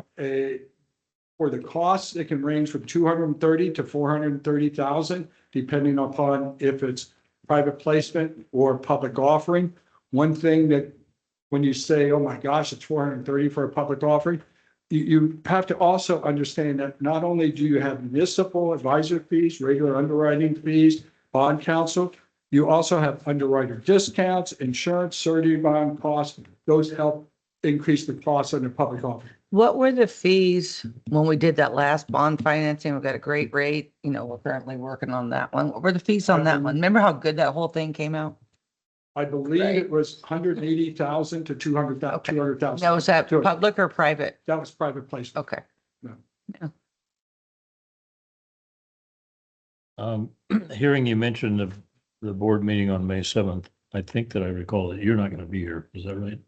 the costs, it can range from 230 to 430,000, depending upon if it's private placement or public offering. One thing that when you say, oh my gosh, it's 430 for a public offering, you have to also understand that not only do you have municipal advisor fees, regular underwriting fees, bond counsel, you also have underwriter discounts, insurance, surety bond costs. Those help increase the cost on the public offering. what were the fees when we did that last bond financing? We got a great rate. We're currently working on that one. What were the fees on that one? Remember how good that whole thing came out? I believe Right. it was 180,000 to 200,000, Okay. 200,000. Now, was that Sure. public or private? That was private placement. Okay. Hearing you mention the board meeting on May 7th, I think that I recall that you're not going to be here. Is that right?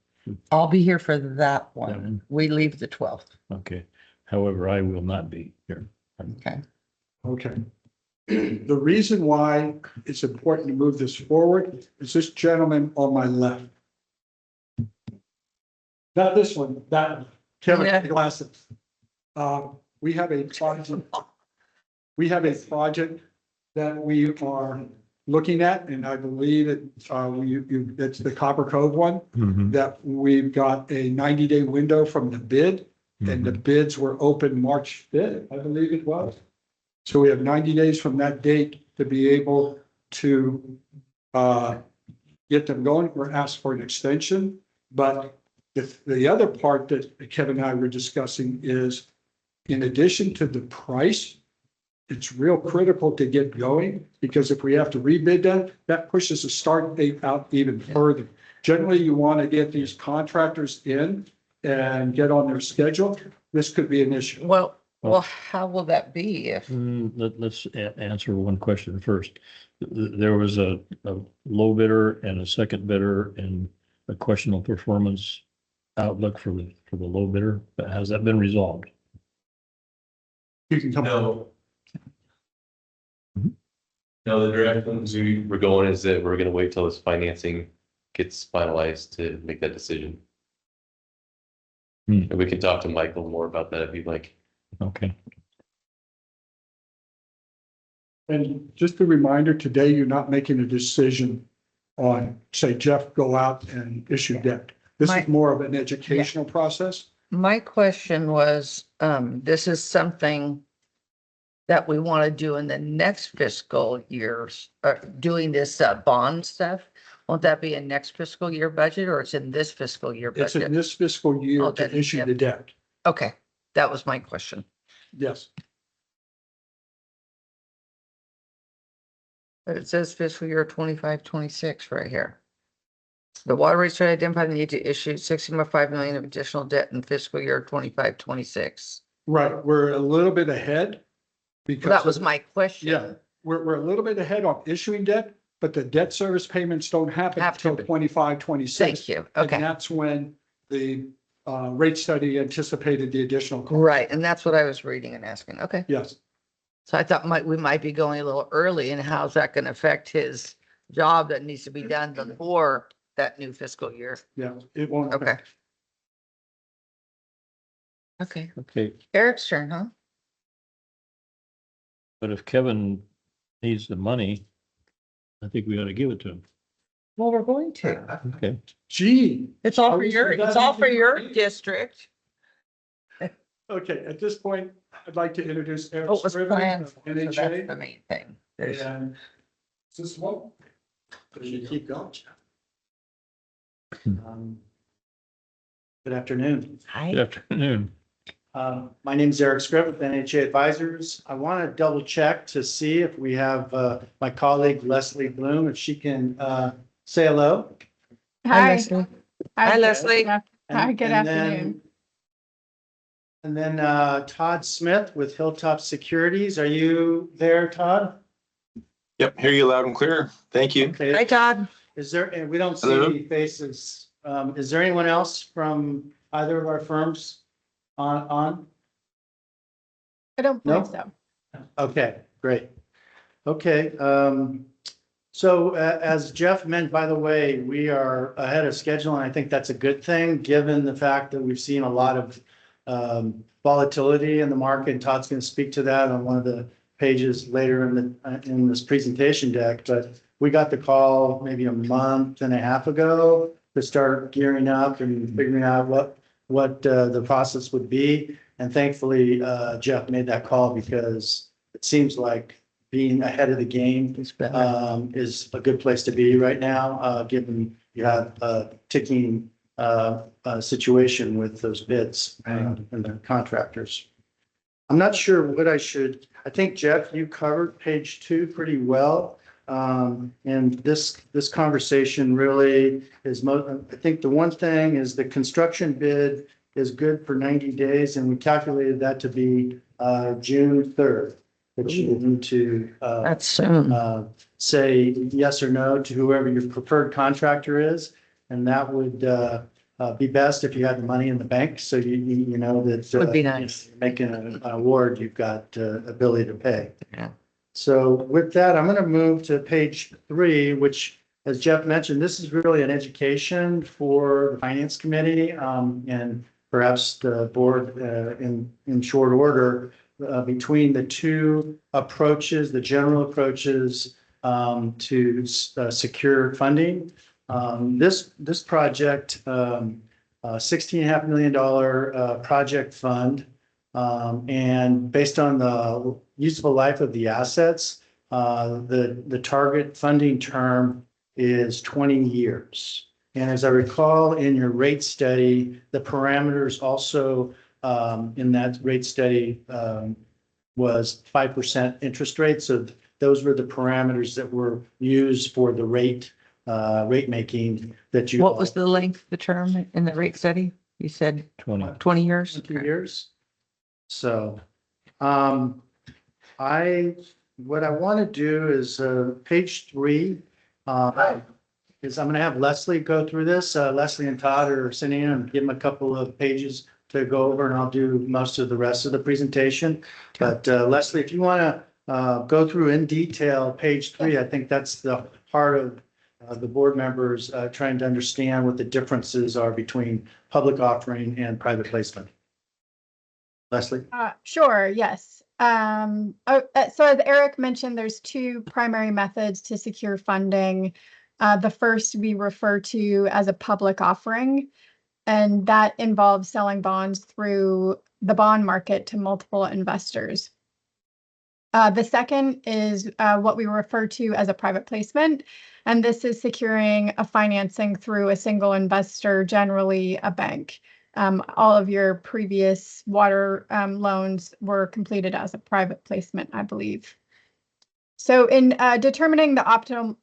I'll be here for that That one. one? We leave the 12th. Okay. However, I will not be here. Okay. Okay. The reason why it's important to move this forward is this gentleman on my left. Not this one, that one. Kevin Yeah. Glasses. We have a project. We have a project that we are looking at, and I believe it's the Copper Cove one, that we've got a 90-day window from the bid, and the bids were open March 5th, I believe it was. So we have 90 days from that date to be able to get them going or ask for an extension. But the other part that Kevin and I were discussing is, in addition to the price, it's real critical to get going, because if we have to rebid that pushes the start date out even further. Generally, you want to get these contractors in and get on their schedule. This could be an issue. Well, how will that be if, Let's answer one question first. There was a low bidder and a second bidder and a questionable performance outlook for the low bidder. Has that been resolved? You can come. No. No, the direction we're going is that we're gonna wait till this financing gets finalized to make that decision. And we can talk to Michael more about that if you'd like. Okay. And just a reminder, today, you're not making a decision on, say, Jeff, go out and issue debt. This My- is more of an educational process. my question was, this is something that we want to do in the next fiscal years, doing this bond stuff. Won't that be a next fiscal year budget, or it's in this fiscal year It's in budget? this fiscal year Oh, then, to issue yeah. the debt. Okay, that was my question. Yes. But it says fiscal year 25, 26 right here. The water rates should identify the need to issue 16.5 million of additional debt in fiscal year 25-26. Right, we're a little bit ahead. Because That was of- my question. Yeah, we're a little bit ahead on issuing debt, but the debt service payments don't happen Have to until be. 25, 26. Thank you. And Okay. that's when the rate study anticipated the additional cost. Right. And that's what I was reading and asking. Okay. Yes, So I thought we might be going a little early, and how's that going to affect his job that needs to be done before that new fiscal year? yeah, it won't. Okay. Okay. Okay, Eric's turn, huh? but if Kevin needs the money, I think we ought to give it to him. Well, we're going to. Okay. Gee, It's all Are for we your, sure it's that all for means- your district. okay, at this point, I'd like to introduce Eric Oh, it was Scriven planned. of for, so that's the NHA. main thing. There's, And is this one? You keep going. Good afternoon. Good hi. afternoon. My name is Eric Scriven with NHA Advisors. I want to double check to see if we have my colleague Leslie Bloom, if she can say hello. Hi. Leslie. Hi, Hi, good Leslie. af- Hi, good And then- afternoon. And then Todd Smith with Hilltop Securities. Are you there, Todd? Yep, hear you loud and clear. Thank you. Okay. Hi, Todd. Is there, and we don't see Hello. any faces. Is there anyone else from either of our firms on? I don't No? believe so. Okay, great. Okay, so as Jeff meant, by the way, we are ahead of schedule, and I think that's a good thing, given the fact that we've seen a lot of volatility in the market. And Todd's going to speak to that on one of the pages later in this presentation deck. But we got the call maybe a month and a half ago to start gearing up and figuring out what the process would be. And thankfully, Jeff made that call because it seems like being ahead of the game It's better. is a good place to be right now, given you have a ticking situation with those bids and the contractors. I'm not sure what I think, Jeff, you covered page 2 pretty well. And this conversation really is, I think the one thing is the construction bid is good for 90 days, and we calculated that to be June 3rd. That you need to That's soon. say yes or no to whoever your preferred contractor is. And that would be best if you had the money in the bank, so you know that. Would be nice. Making an award, you've got ability to pay. Yeah. So with that, I'm going to move to page 3, which, as Jeff mentioned, this is really an education for the Finance Committee and perhaps the board in short order between the two approaches, the general approaches to secure funding. This project, $16.5 million project fund, and based on the useful life of the assets, the target funding term is 20 years. And as I recall in your rate study, the parameters also in that rate study was 5% interest rate. So those were the parameters that were used for the rate making that you. What was the length of the term in the rate study? You said 20 years? 20 years. So, what I want to do is, page 3, is I'm going to have Leslie go through this. Leslie and Todd are sitting in and give them a couple of pages to go over, and I'll do most of the rest of the presentation. But, Leslie, if you want to, go through in detail, page 3, I think that's the heart of the board members trying to understand what the differences are between public offering and private placement. Leslie? Sure, yes. So as Eric mentioned, there's 2 primary methods to secure funding. The first we refer to as a public offering, and that involves selling bonds through the bond market to multiple investors. The second is what we refer to as a private placement, and this is securing a financing through a single investor, generally a bank. All of your previous water loans were completed as a private placement, I believe. So in determining the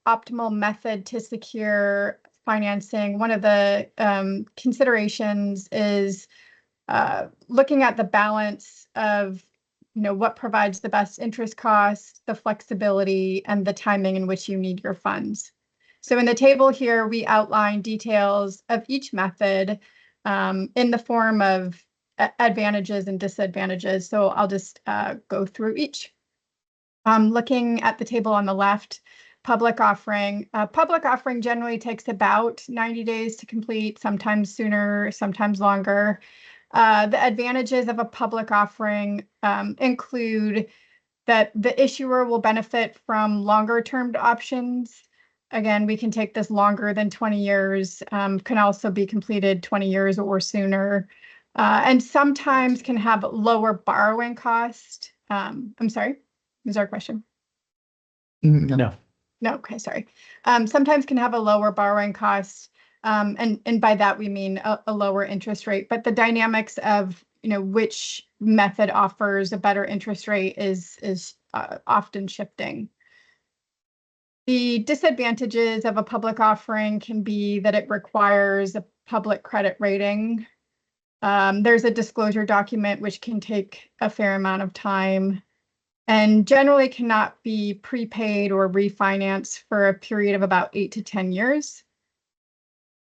optimal method to secure financing, one of the considerations is looking at the balance of, what provides the best interest cost, the flexibility, and the timing in which you need your funds. So in the table here, we outline details of each method in the form of advantages and disadvantages. So I'll just go through each. Looking at the table on the left, public offering. Public offering generally takes about 90 days to complete, sometimes sooner, sometimes longer. The advantages of a public offering include that the issuer will benefit from longer termed options. Again, we can take this longer than 20 years, can also be completed 20 years or sooner, and sometimes can have lower borrowing cost. I'm sorry, is there a question? No. No, okay, sorry. Sometimes can have a lower borrowing cost, and by that we mean a lower interest rate. But the dynamics of which method offers a better interest rate is often shifting. The disadvantages of a public offering can be that it requires a public credit rating. There's a disclosure document which can take a fair amount of time, and generally cannot be prepaid or refinanced for a period of about 8 to 10 years.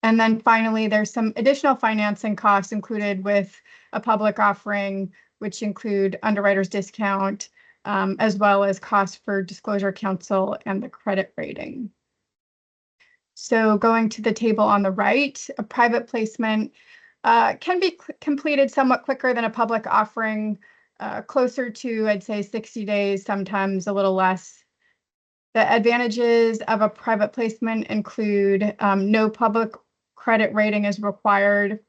And then finally, there's some additional financing costs included with a public offering, which include underwriter's discount, as well as costs for disclosure counsel and the credit rating. So going to the table on the right, a private placement can be completed somewhat quicker than a public offering, closer to, I'd say, 60 days, sometimes a little less. The advantages of a private placement include no public credit rating is required,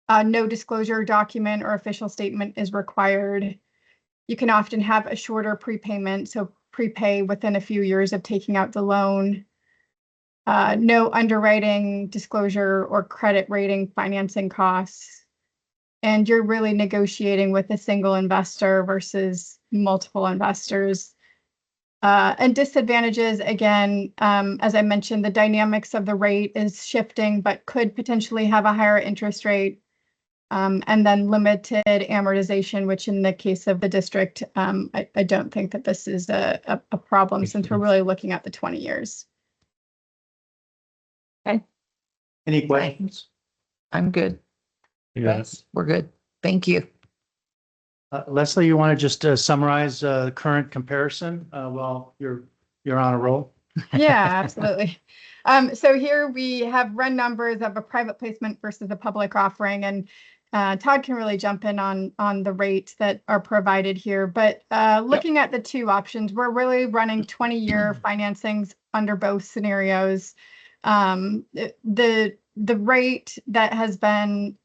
no disclosure document or official statement is required. You can often have a shorter prepayment, so prepay within a few years of taking out the loan. No underwriting, disclosure, or credit rating financing costs. And you're really negotiating with a single investor versus multiple investors. And disadvantages, again, as I mentioned, the dynamics of the rate is shifting, but could potentially have a higher interest rate. And then limited amortization, which in the case of the district, I don't think that this is a problem since we're really looking at the 20 years. Any questions? I'm good. Yes. We're good. Thank you. Leslie, you want to just summarize the current comparison while you're on a roll? Yeah, absolutely. So here we have run numbers of a private placement versus a public offering, and Todd can really jump in on the rates that are provided here. But looking at the two options, we're really running 20-year financings under both scenarios. The rate that has been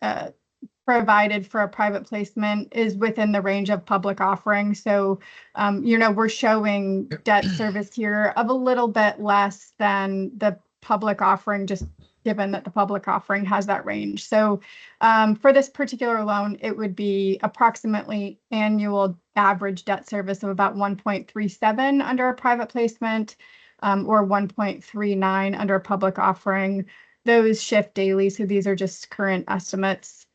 provided for a private placement is within the range of public offering. So, we're showing debt service here of a little bit less than the public offering, just given that the public offering has that range. So for this particular loan, it would be approximately annual average debt service of about 1.37 under a private placement, or 1.39 under a public offering. Those shift daily, so these are just current estimates.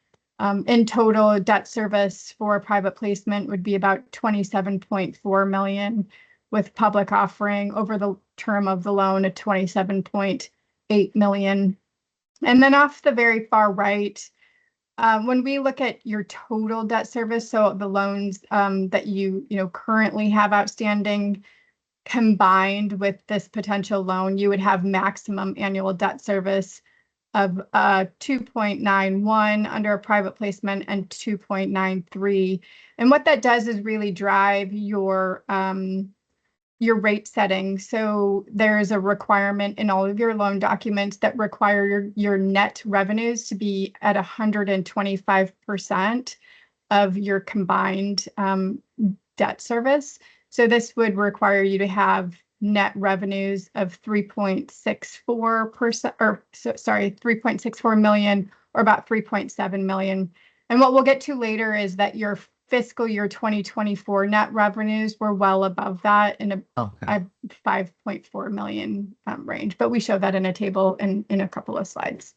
In total, debt service for a private placement would be about 27.4 million, with public offering over the term of the loan at 27.8 million. And then off the very far right, when we look at your total debt service, so the loans that you currently have outstanding, combined with this potential loan, you would have maximum annual debt service of 2.91 under a private placement and 2.93. And what that does is really drive your rate setting. So there's a requirement in all of your loan documents that require your net revenues to be at 125% of your combined debt service. So this would require you to have net revenues of 3.64 million, or about 3.7 million. And what we'll get to later is that your fiscal year 2024 net revenues were well above that in Okay. a 5.4 million range, but we show that in a table in a couple of slides.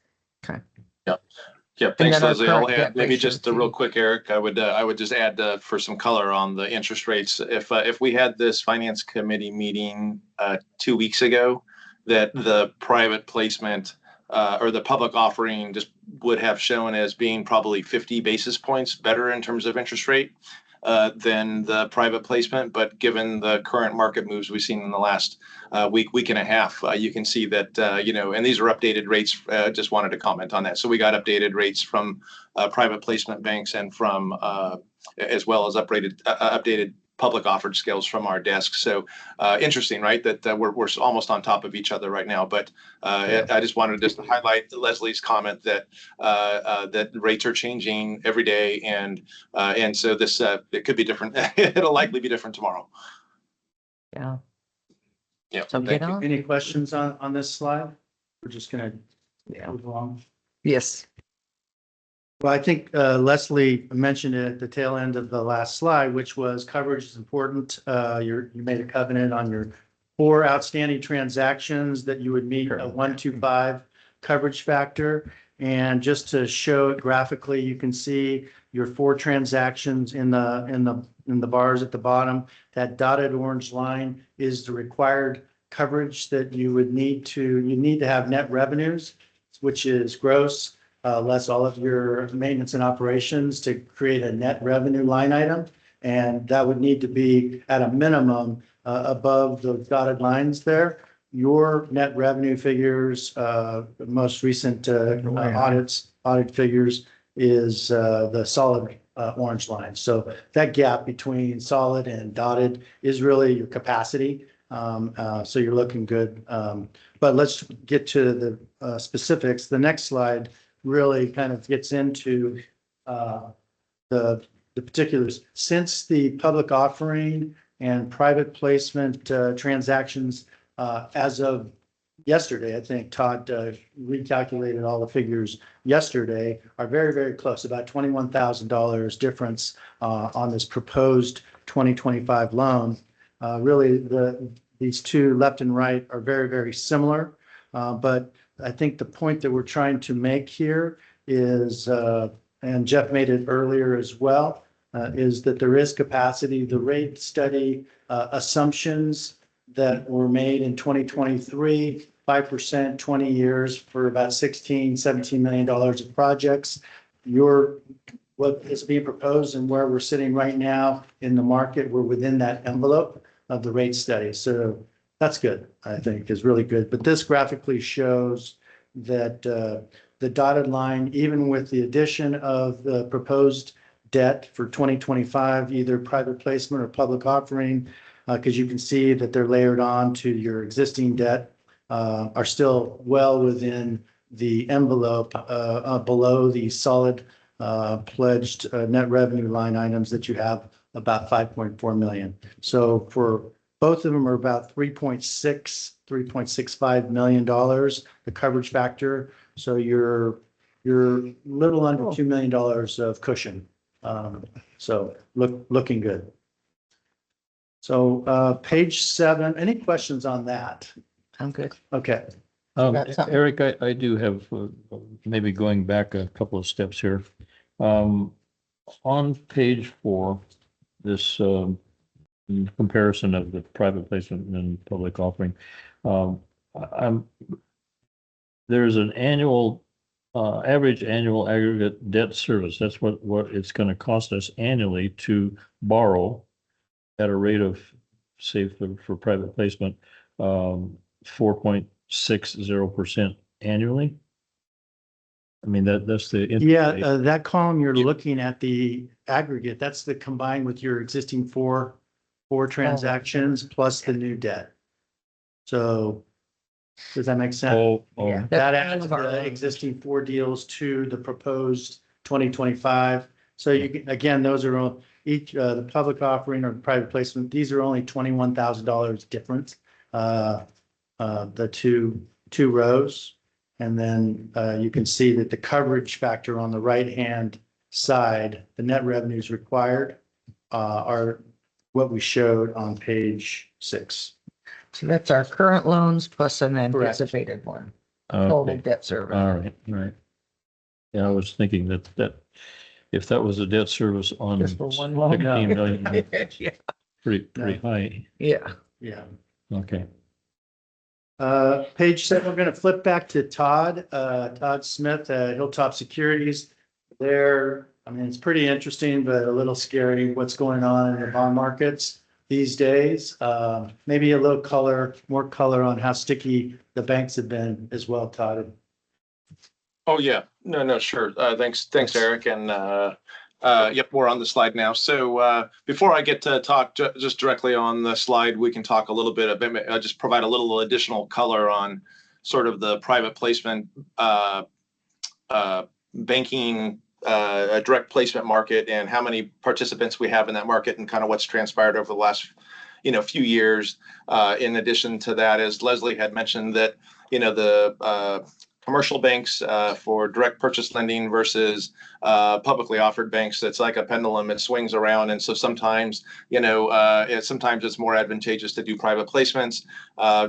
Yeah, thanks, then our Leslie. I'll current debt add maybe ratio, just a real too. quick, Eric. I would just add for some color on the interest rates. If we had this finance committee meeting 2 weeks ago, that the private placement or the public offering just would have shown as being probably 50 basis points better in terms of interest rate than the private placement. But given the current market moves we've seen in the last week and a half, you can see that, and these are updated rates. Just wanted to comment on that. So we got updated rates from private placement banks and from as well as updated public offered scales from our desk. So interesting, right? That we're almost on top of each other right now. But I just wanted just to highlight Leslie's comment that that rates are changing every day, and so this it could be different. It'll likely be different tomorrow. Yeah. Yeah. So get on. Any questions on this slide? We're just gonna Yeah. move along. Yes. Well, I think Leslie mentioned it at the tail end of the last slide, which was coverage is important. You made a covenant on your 4 outstanding transactions that you would meet a 125 coverage factor. And just to show it graphically, you can see your 4 transactions in the bars at the bottom. That dotted orange line is the required coverage that you need to have net revenues, which is gross, less all of your maintenance and operations to create a net revenue line item. And that would need to be at a minimum above the dotted lines there. Your net revenue figures, most recent audit figures is the solid orange line. So that gap between solid and dotted is really your capacity. So you're looking good. But let's get to the specifics. The next slide really kind of gets into the particulars. Since the public offering and private placement transactions, as of yesterday, I think Todd recalculated all the figures yesterday, are very, very close, about $21,000 difference on this proposed 2025 loan. Really, these two left and right are very, very similar. But I think the point that we're trying to make here is, and Jeff made it earlier as well, is that there is capacity. The rate study assumptions that were made in 2023, 5%, 20 years for about $16-17 million of projects. What is being proposed and where we're sitting right now in the market, we're within that envelope of the rate study. So that's good, I think, is really good. But this graphically shows that the dotted line, even with the addition of the proposed debt for 2025, either private placement or public offering, because you can see that they're layered on to your existing debt, are still well within the envelope below the solid pledged net revenue line items that you have, about 5.4 million. So for both of them are about $3.65 million, the coverage factor. So you're little under $2 million of cushion. So looking good. So page 7, any questions on that? I'm good. Okay. Got something? Eric, I do have, maybe going back a couple of steps here. On page 4, this comparison of the private placement and public offering, there's an annual, average annual aggregate debt service. That's what it's going to cost us annually to borrow at a rate of, say, for private placement, 4.60% annually. I mean, that's the. Yeah, that column you're looking at, the aggregate, that's the combined with your existing four transactions plus the new debt. So does that make sense? Yeah. That adds the existing 4 deals to the proposed 2025. So you can, again, those are all each, the public offering or private placement, these are only $21,000 difference. The two rows. And then you can see that the coverage factor on the right-hand side, the net revenues required are what we showed on page 6. So that's our current loans plus an Correct. anticipated one, total Okay, debt service. all right, right. Yeah, I was thinking that if that was a debt service on Just for one loan. 16 million, that's Yeah, pretty high. yeah. Yeah. Okay. Page 7, we're going to flip back to Todd Smith, Hilltop Securities. There, I mean, it's pretty interesting, but a little scary what's going on in the bond markets these days. Maybe a little more color on how sticky the banks have been as well, Todd. Oh, yeah. No, sure. Thanks, Eric. And yep, we're on the slide now. So before I get to talk just directly on the slide, we can talk a little bit about, just provide a little additional color on sort of the private placement banking direct placement market and how many participants we have in that market and kind of what's transpired over the last few years. In addition to that, as Leslie had mentioned, that the commercial banks for direct purchase lending versus publicly offered banks, it's like a pendulum. It swings around, and so sometimes sometimes it's more advantageous to do private placements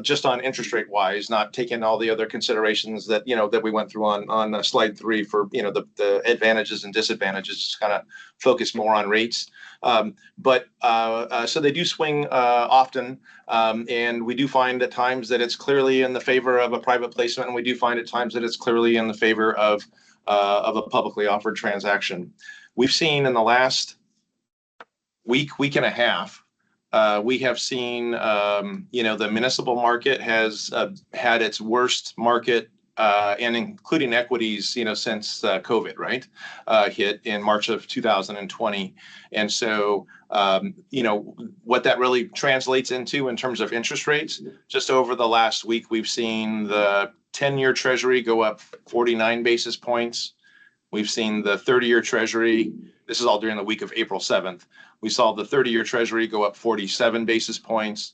just on interest rate wise, not taking all the other considerations that that we went through on slide 3 for the advantages and disadvantages. Just kind of focus more on rates. But so they do swing often, and we do find at times that it's clearly in the favor of a private placement, and we do find at times that it's clearly in the favor of a publicly offered transaction. We've seen in the last week and a half, we have seen the municipal market has had its worst market, and including equities, since COVID, right, hit in March of 2020. And so, what that really translates into in terms of interest rates, just over the last week, we've seen the 10-year Treasury go up 49 basis points. We've seen the 30-year Treasury, this is all during the week of April 7th. We saw the 30-year Treasury go up 47 basis points.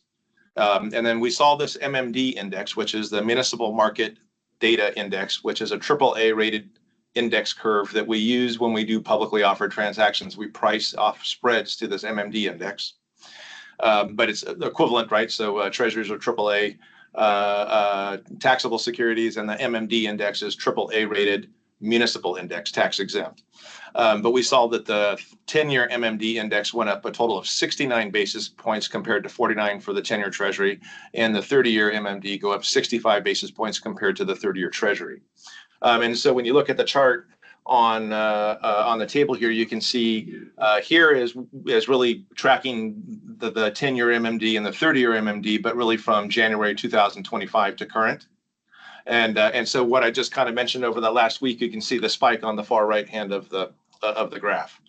And then we saw this MMD index, which is the Municipal Market Data Index, which is a AAA rated index curve that we use when we do publicly offered transactions. We price off spreads to this MMD index, but it's equivalent, right? So treasuries are AAA taxable securities, and the MMD index is AAA rated municipal index, tax exempt. But we saw that the 10-year MMD index went up a total of 69 basis points compared to 49 for the 10-year Treasury, and the 30-year MMD go up 65 basis points compared to the 30-year Treasury. And so when you look at the chart on the table here, you can see here is really tracking the 10-year MMD and the 30-year MMD, but really from January 2025 to current. And so what I just kind of mentioned over the last week, you can see the spike on the far right hand of the graph.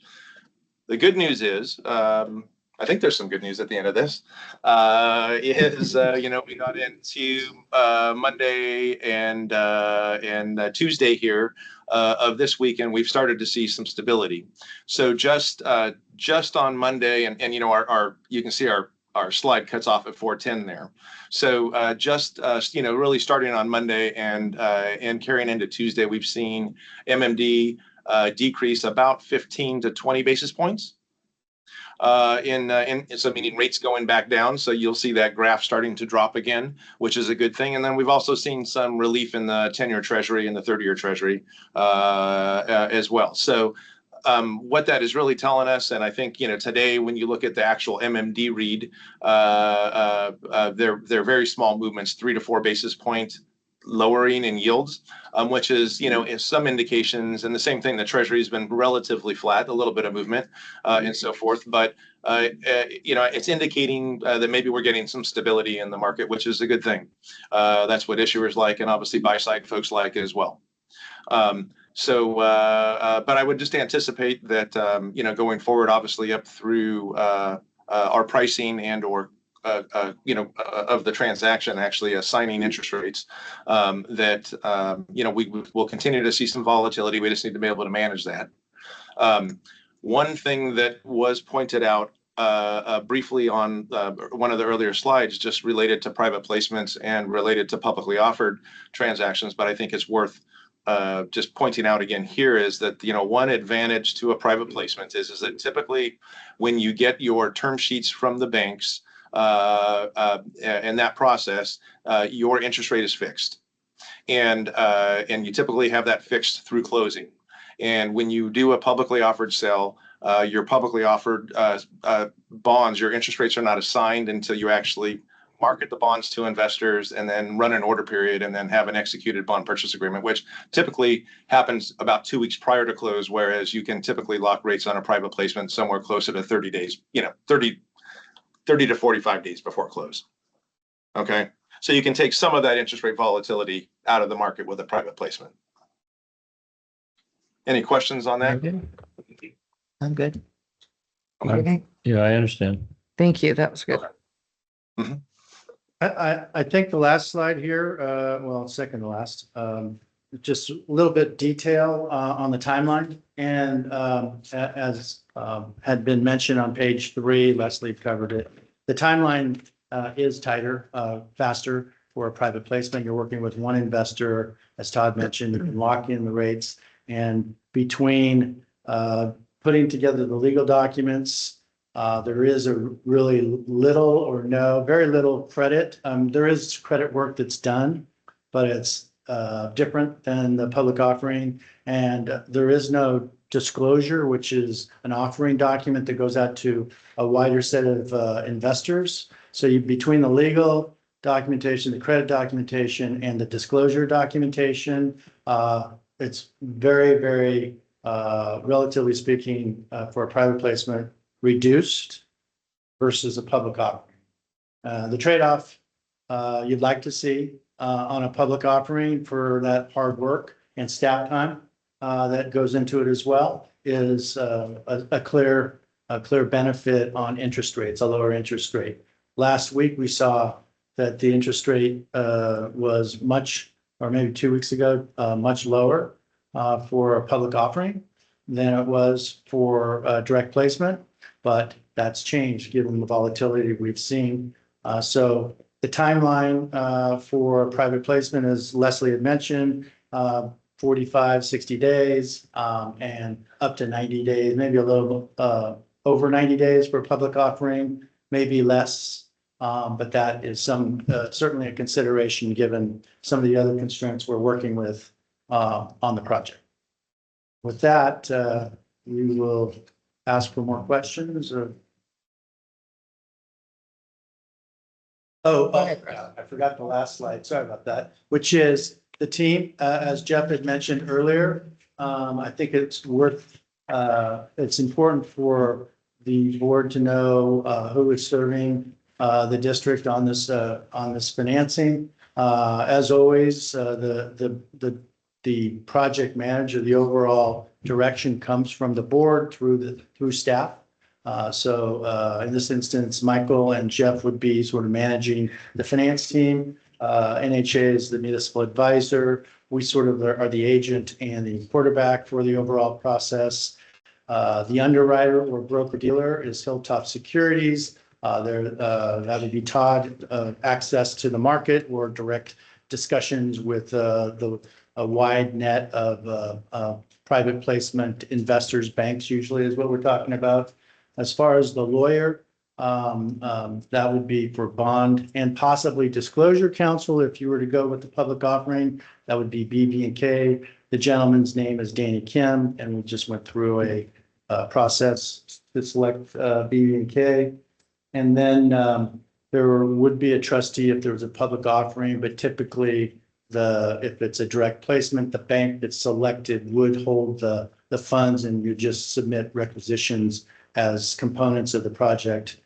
The good news is, I think there's some good news at the end of this, we got into Monday and Tuesday here of this week, and we've started to see some stability. So just on Monday, and you can see our slide cuts off at 410 there. So really starting on Monday and carrying into Tuesday, we've seen MMD decrease about 15 to 20 basis points. So meaning rates going back down. So you'll see that graph starting to drop again, which is a good thing. And then we've also seen some relief in the 10-year Treasury and the 30-year Treasury as well. So what that is really telling us, and I think today when you look at the actual MMD read, they're very small movements, 3 to 4 basis points lowering in yields, which is is some indications, and the same thing, the Treasury has been relatively flat, a little bit of movement and so forth, but it's indicating that maybe we're getting some stability in the market, which is a good thing. That's what issuers like, and obviously buy side folks like as well. But I would just anticipate that going forward, obviously up through our pricing and or of the transaction, actually assigning interest rates, that we will continue to see some volatility. We just need to be able to manage that. One thing that was pointed out briefly on one of the earlier slides, just related to private placements and related to publicly offered transactions, but I think it's worth just pointing out again here is that, one advantage to a private placement is that typically when you get your term sheets from the banks, in that process, your interest rate is fixed. And you typically have that fixed through closing. And when you do a publicly offered sale, your publicly offered bonds, your interest rates are not assigned until you actually market the bonds to investors and then run an order period and then have an executed bond purchase agreement, which typically happens about 2 weeks prior to close, whereas you can typically lock rates on a private placement somewhere closer to 30 days, 30 to 45 days before close. Okay. So you can take some of that interest rate volatility out of the market with a private placement. Any questions on that? I'm good. I'm- Okay. Yeah, I understand. Thank you. That was good. I think the last slide here, well, second to last, just a little bit detail on the timeline. And as had been mentioned on page 3, Leslie covered it. The timeline is tighter, faster for a private placement. You're working with one investor, as Todd mentioned, you can lock in the rates. And between putting together the legal documents, there is a really little or no, very little credit. There is credit work that's done, but it's different than the public offering. And there is no disclosure, which is an offering document that goes out to a wider set of investors. So between the legal documentation, the credit documentation, and the disclosure documentation, it's very, very, relatively speaking, for a private placement, reduced versus a public offering. The trade-off you'd like to see on a public offering for that hard work and staff time that goes into it as well is a clear benefit on interest rates, a lower interest rate. Last week, we saw that the interest rate was much, or maybe 2 weeks ago, much lower for a public offering than it was for direct placement. But that's changed given the volatility we've seen. So the timeline for private placement, as Leslie had mentioned, 45, 60 days, and up to 90 days, maybe a little over 90 days for a public offering, maybe less. But that is certainly a consideration given some of the other constraints we're working with on the project. With that, we will ask for more questions or. I forgot the last slide. Sorry about that, which is the team, as Jeff had mentioned earlier. I think it's important for the board to know who is serving the district on this financing. As always, the project manager, the overall direction comes from the board through staff. So in this instance, Michael and Jeff would be sort of managing the finance team. NHA is the municipal advisor. We sort of are the agent and the quarterback for the overall process. The underwriter or broker dealer is Hilltop Securities. That would be Todd, access to the market or direct discussions with a wide net of private placement investors, banks usually is what we're talking about. As far as the lawyer, that would be for bond and possibly disclosure counsel. If you were to go with the public offering, that would be BB&K. The gentleman's name is Danny Kim, and we just went through a process to select BB&K. And then there would be a trustee if there was a public offering, but typically if it's a direct placement, the bank that's selected would hold the funds, and you just submit requisitions as components of the project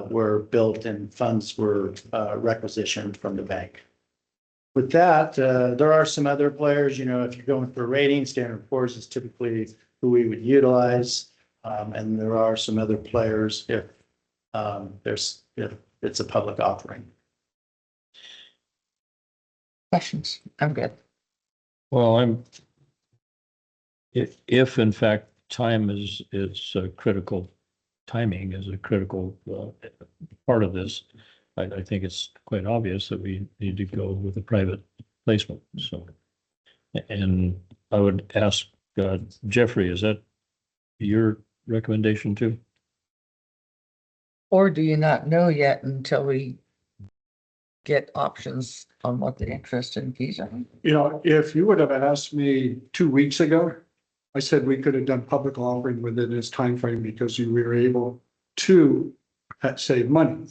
were built and funds were requisitioned from the bank. With that, there are some other players, if you're going for a rating, Standard & Poor's is typically who we would utilize. And there are some other players if it's a public offering. Questions? I'm good. Well, if in fact time is critical, timing is a critical part of this, I think it's quite obvious that we need to go with a private placement. So And I would ask, Jeffrey, is that your recommendation too? Or do you not know yet until we get options on what the interest and fees are? You know, if you would have asked me 2 weeks ago, I said we could have done public offering within this time frame because we were able to save money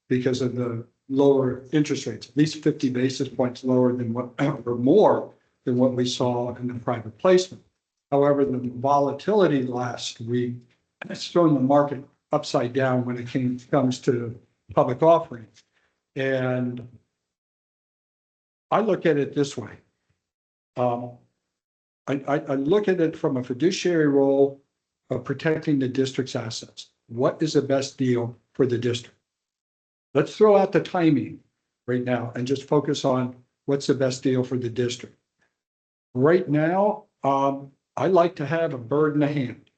because of the lower interest rates, at least 50 basis points lower than what, or more than what we saw in the private placement. However, the volatility last week has thrown the market upside down when it comes to public offering. And I look at it this way. I look at it from a fiduciary role of protecting the district's assets. What is the best deal for the district? Let's throw out the timing right now and just focus on what's the best deal for the district. Right now, I like to have a bird in the hand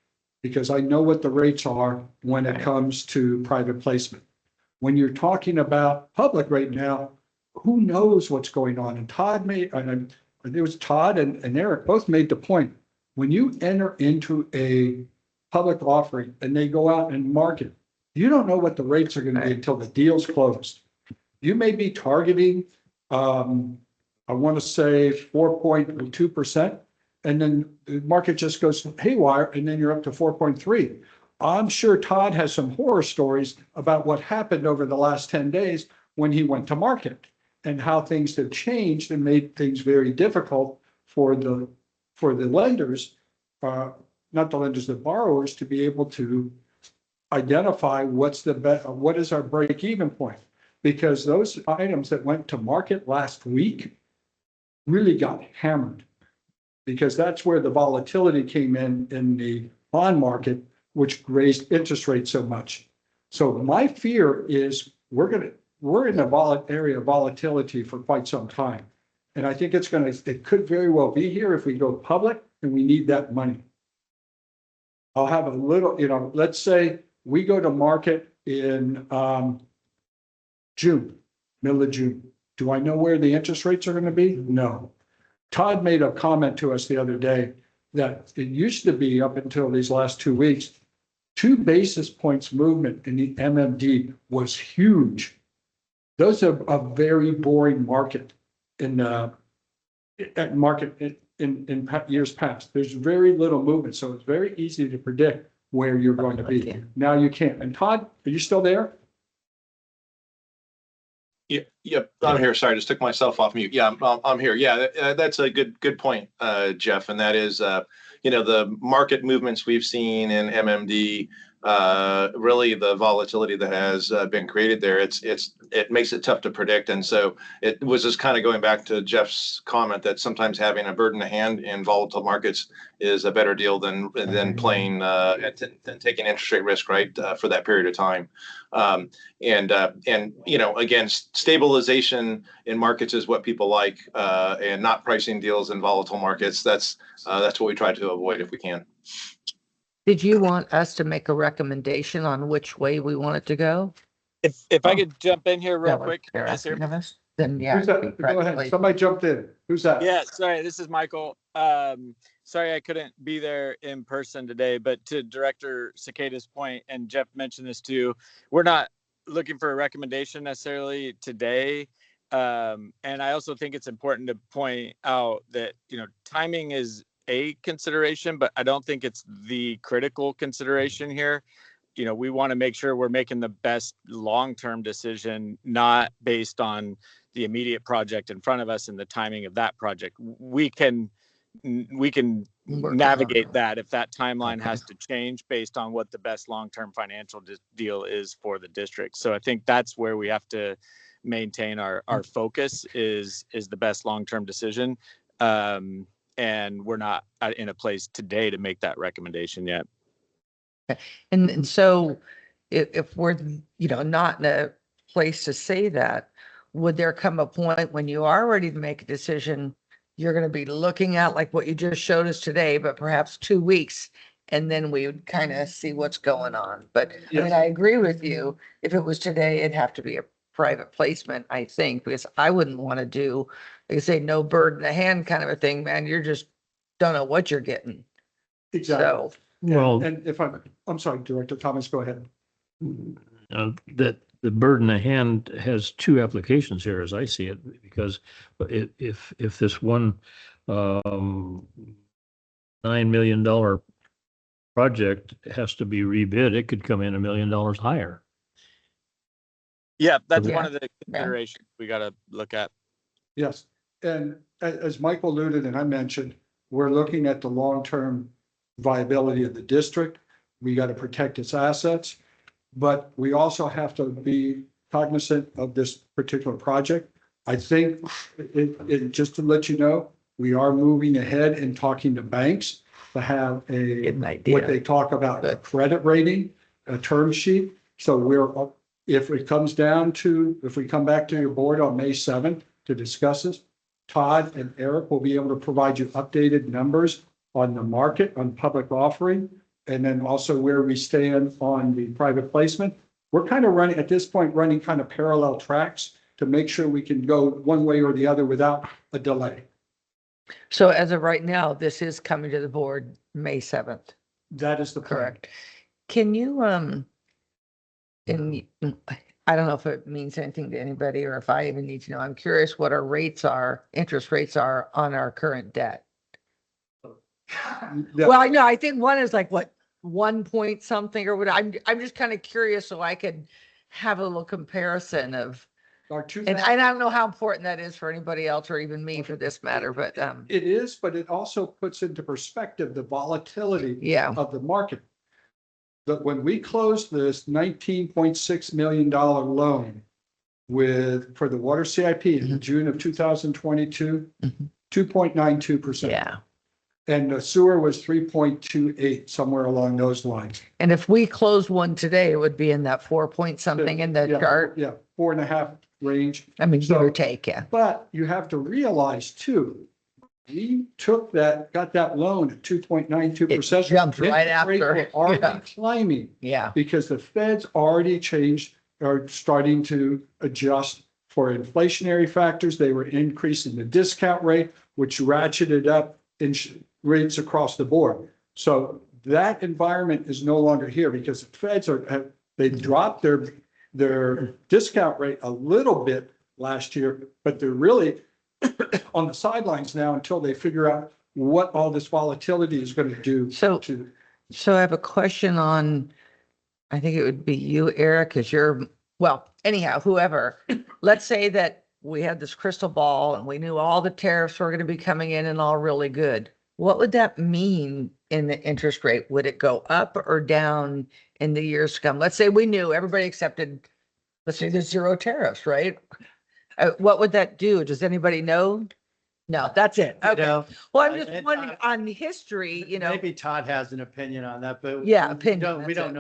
because I know what the rates are when it comes to private placement. When you're talking about public right now, who knows what's going on? And Todd made, and it was Todd and Eric both made the point. When you enter into a public offering and they go out and market, you don't know what the rates are going to be until the deal's closed. You may be targeting, I want to say 4.2%, and then the market just goes haywire, and then you're up to 4.3. I'm sure Todd has some horror stories about what happened over the last 10 days when he went to market and how things have changed and made things very difficult for the lenders, not the lenders, the borrowers, to be able to identify what is our break-even point. Because those items that went to market last week really got hammered, because that's where the volatility came in the bond market, which raised interest rates so much. So my fear is we're in a area of volatility for quite some time. And I think it could very well be here if we go public and we need that money. I'll have a little, let's say we go to market in June, middle of June. Do I know where the interest rates are going to be? No. Todd made a comment to us the other day that it used to be, up until these last 2 weeks, 2 basis points movement in the MMD was huge. Those are a very boring market in years past. There's very little movement, so it's very easy to predict where you're going to be. Now you can't. And Todd, are you still there? Yep, I'm here. Sorry, I just took myself off mute. Yeah, I'm here. Yeah, that's a good point, Jeff. And that is, the market movements we've seen in MMD, really the volatility that has been created there. It makes it tough to predict. And so it was just kind of going back to Jeff's comment that sometimes having a bird in the hand in volatile markets is a better deal than playing than taking interest rate risk, right, for that period of time. And again, stabilization in markets is what people like, and not pricing deals in volatile markets. That's what we try to avoid if we can. Did you want us to make a recommendation on which way we want it to go? If I could jump in here real That what quick. they're Yes, sir. asking of us? Then yeah. Who's that? Go ahead. Somebody jumped in. Who's that? Yeah, sorry, this is Michael. Sorry I couldn't be there in person today, but to Director Cicada's point, and Jeff mentioned this too, we're not looking for a recommendation necessarily today. And I also think it's important to point out that, timing is a consideration, but I don't think it's the critical consideration here. We want to make sure we're making the best long-term decision, not based on the immediate project in front of us and the timing of that project. We can navigate that if that timeline has to change based on what the best long-term financial deal is for the district. So I think that's where we have to maintain our focus is the best long-term decision. And we're not in a place today to make that recommendation yet. And so if we're, not in a place to say that, would there come a point when you are ready to make a decision, you're going to be looking at like what you just showed us today, but perhaps 2 weeks, and then we would kind of see what's going on. But I mean, I agree with you. If it was today, it'd have to be a private placement, I think, because I wouldn't want to do, like I say, no bird in the hand kind of a thing, man. You're just don't know what you're getting. Exactly. So, Well, And if I'm sorry, Director Thomas, go ahead. that the bird in the hand has two applications here, as I see it, because if this one $9 million project has to be rebid, it could come in $1 million higher. Yeah, that's Yeah. one of the considerations we got to look at. Yes, and as Michael alluded and I mentioned, we're looking at the long-term viability of the district. We got to protect its assets, but we also have to be cognizant of this particular project. I think just to let you know, we are moving ahead and talking to banks to have get an what idea. they talk about, a credit rating, a term sheet. So if it comes down to, if we come back to your board on May 7th to discuss this, Todd and Eric will be able to provide you updated numbers on the market, on public offering, and then also where we stand on the private placement. We're kind of running, at this point, running kind of parallel tracks to make sure we can go one way or the other without a delay. So as of right now, this is coming to the board May 7th. That is the plan. Correct. Can you, and I don't know if it means anything to anybody or if I even need to know. I'm curious what our rates are, interest rates are on our current debt. Yeah. Well, I know, I think one is like what, 1 point something or what, I'm just kind of curious so I could have a little comparison of, Our two- and I don't know how important that is for anybody else or even me for this matter, but, It is, but it also puts into perspective the volatility yeah. of the market. But when we closed this $19.6 million loan for the water CIP in June of 2022, Mhm. 2.92%. Yeah. And the sewer was 3.28, somewhere along those lines. And if we closed one today, it would be in that 4 point something in the Yeah, chart. Yeah, 4.5 range. I mean, give or So- take, yeah. But you have to realize too, we got that loan at 2.92%. It jumped right after, Already yeah. climbing Yeah. because the feds already are starting to adjust for inflationary factors. They were increasing the discount rate, which ratcheted up rates across the board. So that environment is no longer here because the feds they dropped their discount rate a little bit last year, but they're really on the sidelines now until they figure out what all this volatility is going to do So, to. so I have a question on, I think it would be you, Eric, because well, anyhow, whoever. Let's say that we had this crystal ball and we knew all the tariffs were going to be coming in and all really good. What would that mean in the interest rate? Would it go up or down in the years to come? Let's say we knew everybody accepted, let's say there's zero tariffs, right? What would that do? Does anybody know? No, that's it. You Okay. know, Well, I'm just I- wondering on history, maybe Todd has an opinion on that, but Yeah, we opinion, we that's don't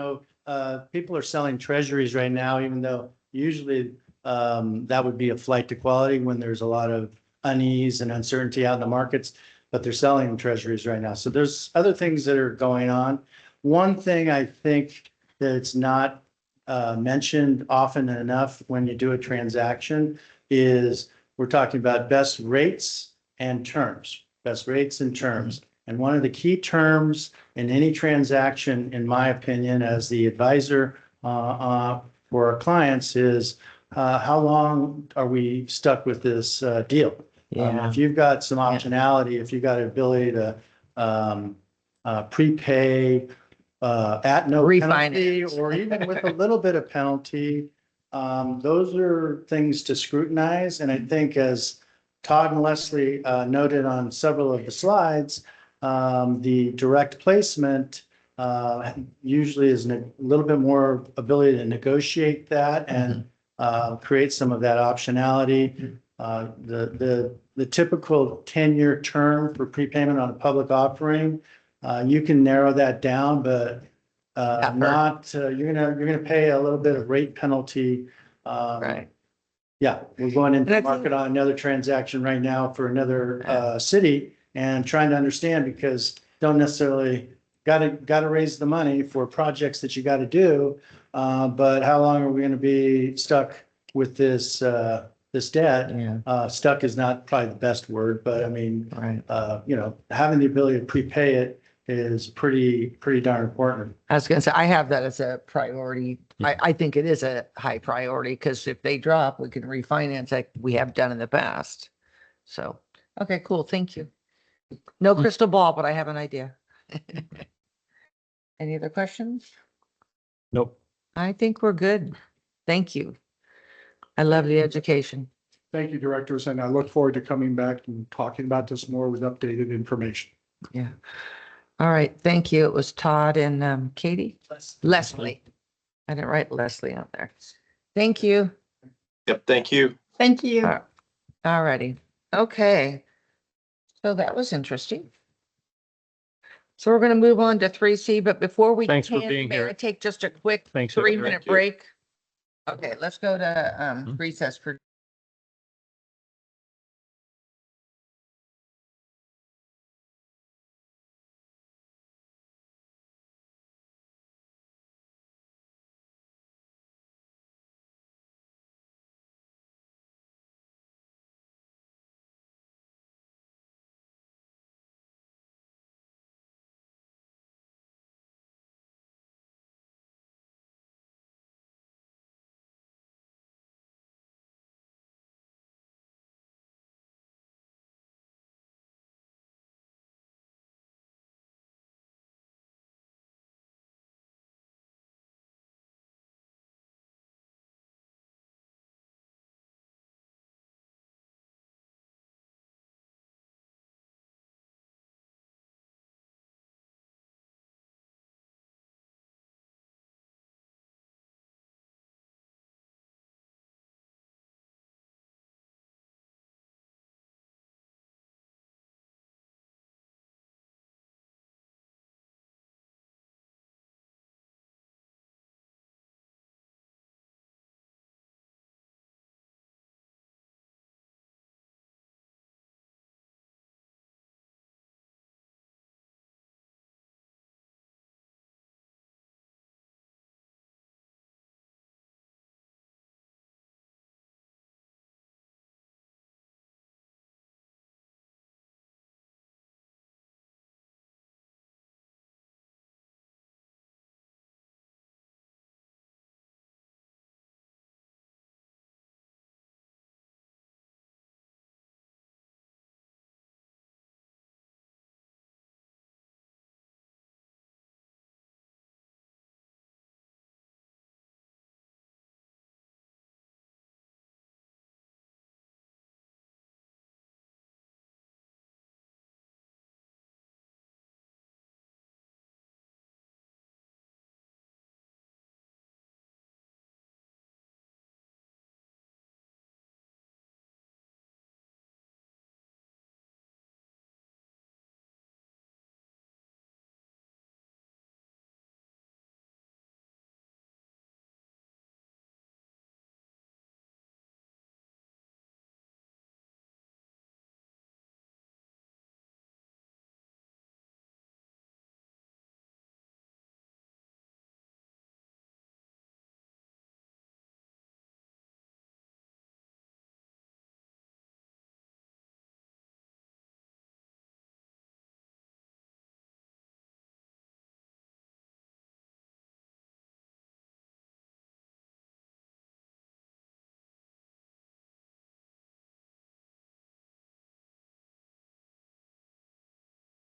know. People are selling treasuries right now, even though usually that would be a flight to quality when there's a lot of unease and uncertainty out in the markets, but they're selling treasuries right now. So there's other things that are going on. One thing I think that's not mentioned often enough when you do a transaction is we're talking about best rates and terms, best rates and terms. And one of the key terms in any transaction, in my opinion, as the advisor for our clients is how long are we stuck with this deal? Yeah. If you've got some optionality, if you've got an ability to prepay at no penalty, Refinance. or even with a little bit of penalty, those are things to scrutinize. And I think as Todd and Leslie noted on several of the slides, the direct placement usually is a little bit more ability to negotiate that and create some of that optionality. The typical 10-year term for prepayment on a public offering, you can narrow that down, but not, you're gonna pay a little bit of rate penalty. Right. Yeah, we're going into And I the market on another transaction right now for another city and trying to understand because don't necessarily gotta raise the money for projects that you gotta do. But how long are we gonna be stuck with this, this debt. Yeah, Stuck is not probably the best word, but I mean, right. you know, having the ability to prepay it is pretty darn important. I was gonna say, I have that as a priority. I think it is a high priority because if they drop, we can refinance like we have done in the past. So, okay, cool. Thank you. No crystal ball, but I have an idea. Any other questions? Nope. I think we're good. Thank you. I love the education. Thank you, directors, and I look forward to coming back and talking about this more with updated information. Yeah. All right. Thank you. It was Todd and Katie. Leslie. I didn't write Leslie on there. Thank you. Yep, thank you. Thank you. All righty. Okay. So that was interesting. So we're going to move on to 3C, but before we Thanks for can, being may here. I take just a quick Thanks. 3-minute Thank you. break? Okay, let's go to Mhm. recess for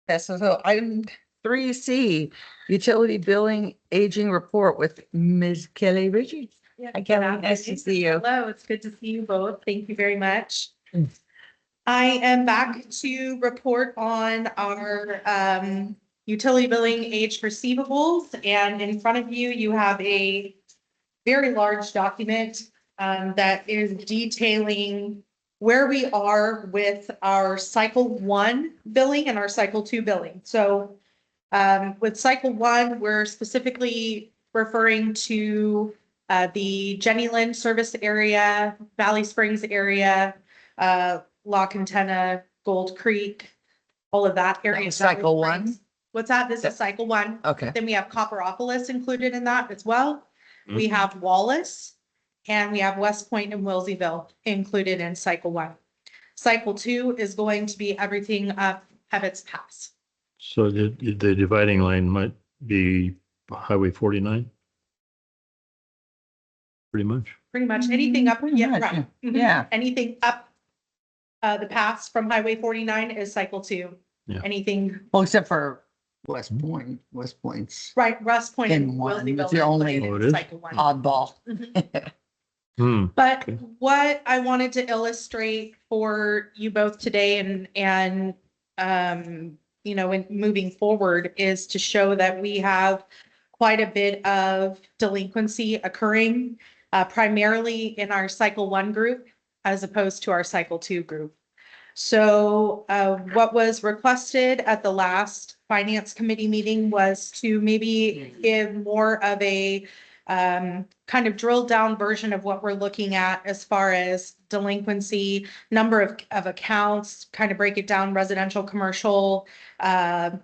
yes. So item 3C, utility billing aging report with Ms. Kelly Richards. Yeah, Hi, Kelly. Nice to see you. Hello, it's good to see you both. Thank you very much. Mm. I am back to report on our utility billing aged receivables. And in front of you, you have a very large document that is detailing where we are with our cycle 1 billing and our cycle 2 billing. So with cycle 1, we're specifically referring to the Jenny Lynn service area, Valley Springs area, La Cantena, Gold Creek, all of that area. That's cycle 1? What's that? This is cycle 1. Okay. Then we have Copperopolis included in that as well. We Mm-hmm. have Wallace, and we have West Point and Wilseyville included in cycle 1. Cycle 2 is going to be everything up Ebbets Pass. So the dividing line might be Highway 49? Pretty much. Pretty much anything up, Pretty yeah, much, right. Mhm. yeah. Anything up the pass from Highway 49 is cycle 2. Yeah. Anything, Well, except for West Point's right, Russ Point and In one, Wilseyville it's the are only- included Oh, in it is? cycle 1. oddball. But Okay. what I wanted to illustrate for you both today and you know, in moving forward is to show that we have quite a bit of delinquency occurring, primarily in our cycle 1 group as opposed to our cycle 2 group. So what was requested at the last finance committee meeting was to maybe give more of a kind of drilled down version of what we're looking at as far as delinquency, number of accounts, kind of break it down, residential, commercial,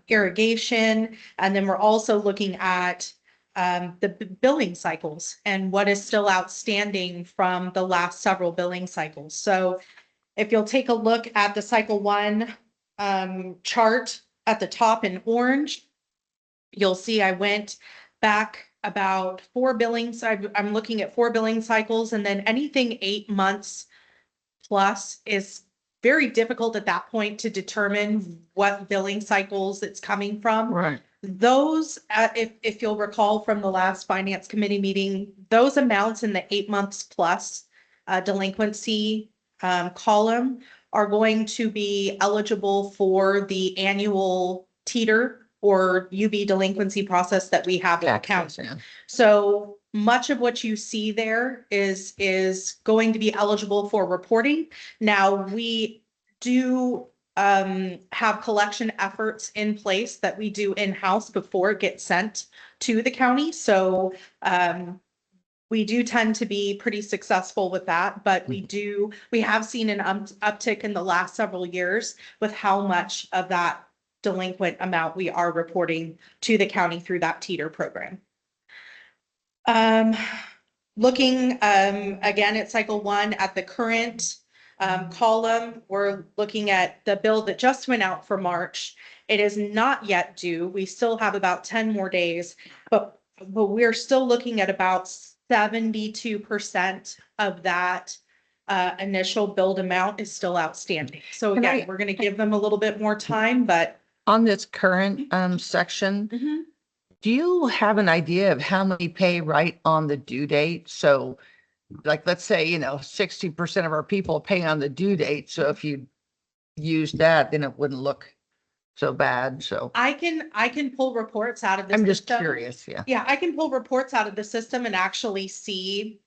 irrigation. And then we're also looking at the billing cycles and what is still outstanding from the last several billing cycles. So if you'll take a look at the cycle 1 chart at the top in orange, you'll see I went back about 4 billings. I'm looking at 4 billing cycles, and then anything 8 months plus is very difficult at that point to determine what billing cycles it's coming from. Right. Those, if you'll recall from the last finance committee meeting, those amounts in the 8 months plus delinquency column are going to be eligible for the annual teeter or UB delinquency process that we have with the county. Taxes, yeah. So much of what you see there is going to be eligible for reporting. Now, we do have collection efforts in place that we do in-house before it gets sent to the county. So we do tend to be pretty successful with that, but we have seen an uptick in the last several years with how much of that delinquent amount we are reporting to the county through that teeter program. Looking again at cycle 1 at the current column, we're looking at the bill that just went out for March. It is not yet due. We still have about 10 more days, but we're still looking at about 72% of that initial billed amount is still outstanding. So Can again, I- we're going to give them a little bit more time, but On this current section, do you have an idea of how many pay right on the due date? So like, let's say, 60% of our people pay on the due date. So if you use that, then it wouldn't look so bad. So I can pull reports out of the I'm just system. curious. Yeah. Yeah, I can pull reports out of the system and actually see.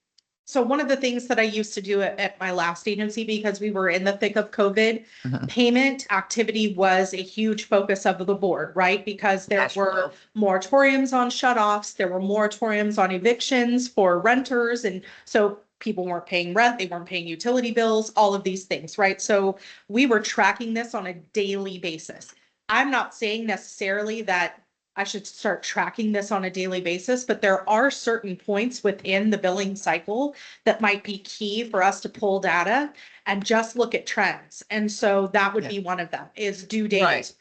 So one of the things that I used to do at my last agency, because we were in the thick of COVID, payment activity was a huge focus of the board, right? Because there Cash were flow. moratoriums on shutoffs, there were moratoriums on evictions for renters. And so people weren't paying rent, they weren't paying utility bills, all of these things, right? So we were tracking this on a daily basis. I'm not saying necessarily that I should start tracking this on a daily basis, but there are certain points within the billing cycle that might be key for us to pull data and just look at trends. And so that would be one of them is due date. Right.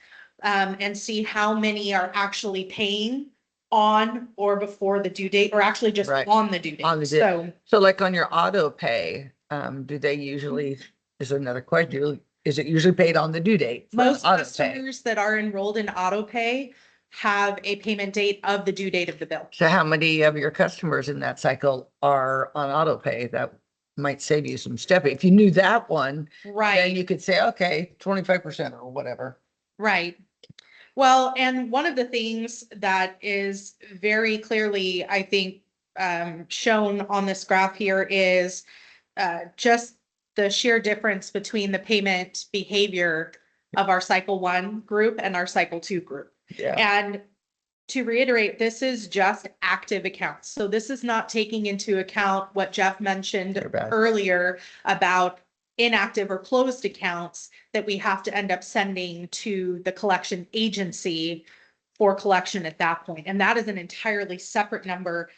And see how many are actually paying on or before the due date, or actually just Right. on the due date. On the due- So So like on your auto pay, do they usually, is another question, is it usually paid on the due date? for most auto pay? customers that are enrolled in auto pay have a payment date of the due date of the bill. So how many of your customers in that cycle are on auto pay? That might save you some step. If you knew that one, then Right, you could say, okay, 25% or whatever. right. Well, and one of the things that is very clearly, I think, shown on this graph here is just the sheer difference between the payment behavior of our cycle 1 group and our cycle 2 group. Yeah. And to reiterate, this is just active accounts. So this is not taking into account what Jeff mentioned They're bad. earlier about inactive or closed accounts that we have to end up sending to the collection agency for collection at that point. And that is an entirely separate number.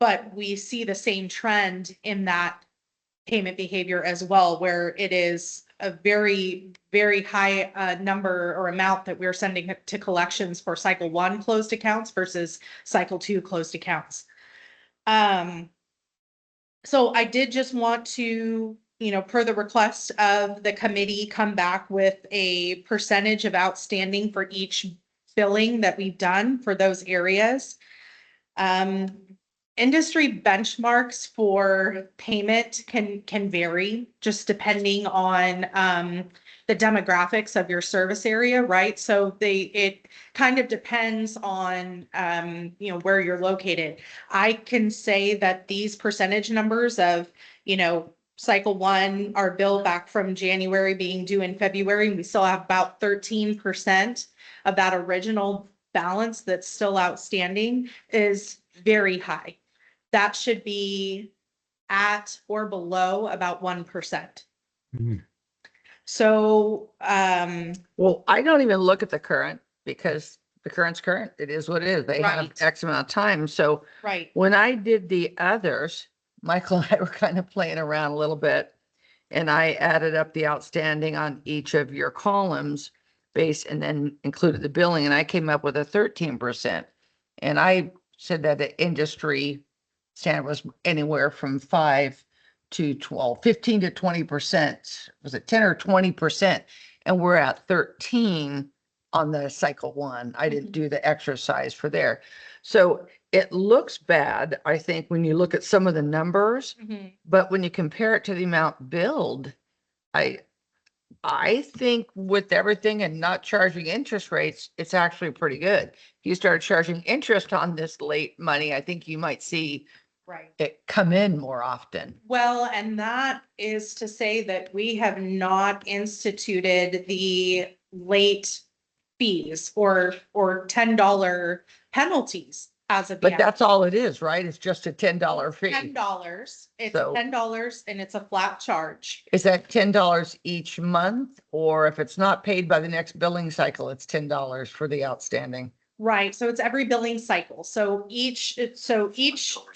but we see the same trend in that payment behavior as well, where it is a very, very high number or amount that we're sending to collections for cycle 1 closed accounts versus cycle 2 closed accounts. So I did just want to, per the request of the committee, come back with a percentage of outstanding for each billing that we've done for those areas. Industry benchmarks for payment can vary just depending on the demographics of your service area, right? So it kind of depends on where you're located. I can say that these percentage numbers of cycle 1, our bill back from January being due in February, we still have about 13% of that original balance that's still outstanding is very high. That should be at or below about 1%. Mhm. So, Well, I don't even look at the current because the current's current. It is what it is. They have Right. X amount of time. So right, when I did the others, Michael and I were kind of playing around a little bit. And I added up the outstanding on each of your columns and then included the billing, and I came up with a 13%. And I said that the industry standard was anywhere from 5 to 12, 15 to 20%. Was it 10 or 20%? And we're at 13 on the cycle 1. I didn't do the exercise for there. So it looks bad, I think, when you look at some of the numbers, mhm. but when you compare it to the amount billed, I think with everything and not charging interest rates, it's actually pretty good. If you start charging interest on this late money, I think you might see Right. it come in more often. Well, and that is to say that we have not instituted the late fees or $10 penalties as of But yet. that's all it is, right? It's just a $10 fee. $10. It's So- $10 and it's a flat charge. Is that $10 each month? Or if it's not paid by the next billing cycle, it's $10 for the outstanding? Right, so it's every billing cycle. So each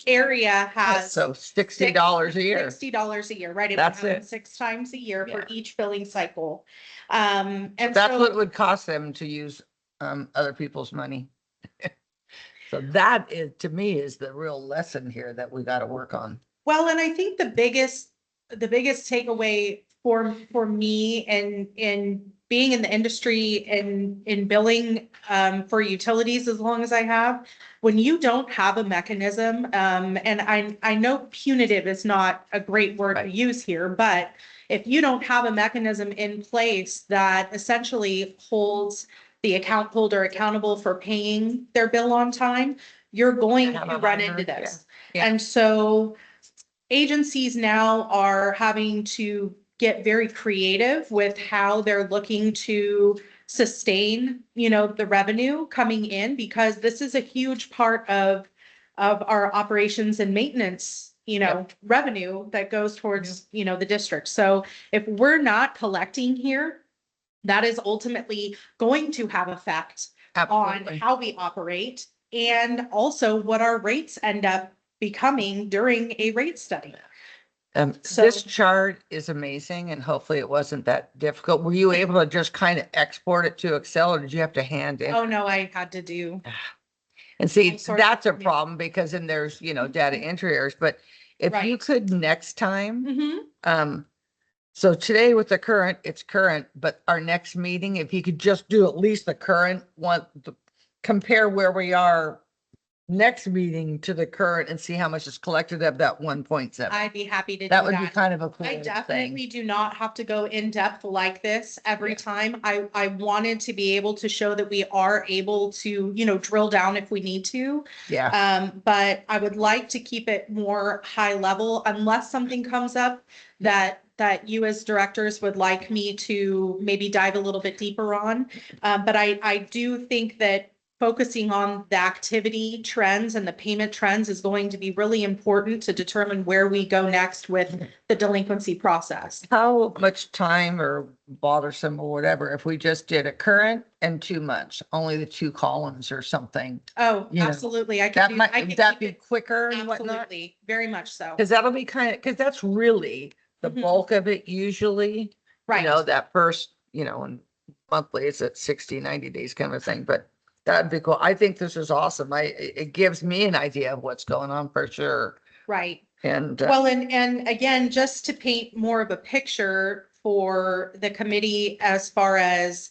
area has So $60 a year. $60 a year, right? It That's happens it. 6 times a year for Yeah. each billing cycle. And That's so, what it would cost them to use other people's money. So that is, to me, is the real lesson here that we got to work on. well, and I think the biggest takeaway for me in being in the industry and in billing for utilities as long as I have, when you don't have a mechanism, and I know punitive is not a great word to Right. use here, but if you don't have a mechanism in place that essentially holds the account holder accountable for paying their bill on time, you're going Have to a run minor, into this. yeah. And so agencies now are having to get very creative with how they're looking to sustain, the revenue coming in, because this is a huge part of our operations and maintenance, Yep. revenue that goes towards, the district. So if we're not collecting here, that is ultimately going to have effect on Absolutely. how we operate and also what our rates end up becoming during a rate study. So- This chart is amazing and hopefully it wasn't that difficult. Were you able to just kind of export it to Excel or did you have to hand in? Oh, no, I had to do. And see, all sorts that's a of- yeah. problem because then there's, data entry errors, but if you Right. could next time, Mhm. so today with the current, it's current, but our next meeting, if you could just do at least the current one, compare where we are next meeting to the current and see how much is collected of that 1.7. I'd be happy to do That would be that. kind of a cool I thing. definitely do not have to go in depth like this every Yeah. time. I wanted to be able to show that we are able to, drill down if we need to. Yeah, But I would like to keep it more high level unless something comes up that you as directors would like me to maybe dive a little bit deeper on. But I do think that focusing on the activity trends and the payment trends is going to be really important to determine where we go next with the delinquency process. How much time or bothersome or whatever, if we just did a current and 2 months, only the 2 columns or something? Oh, You know, absolutely. I That can might, I would can that keep be it- quicker and whatnot? Absolutely, very much so. Because that'll be kind of, because that's really the Mhm. bulk of it usually. You Right. know, that first, and monthly it's at 60, 90 days kind of thing, but that'd be cool. I think this is awesome. It gives me an idea of what's going on for sure. Right. And Well, and again, just to paint more of a picture for the committee as far as,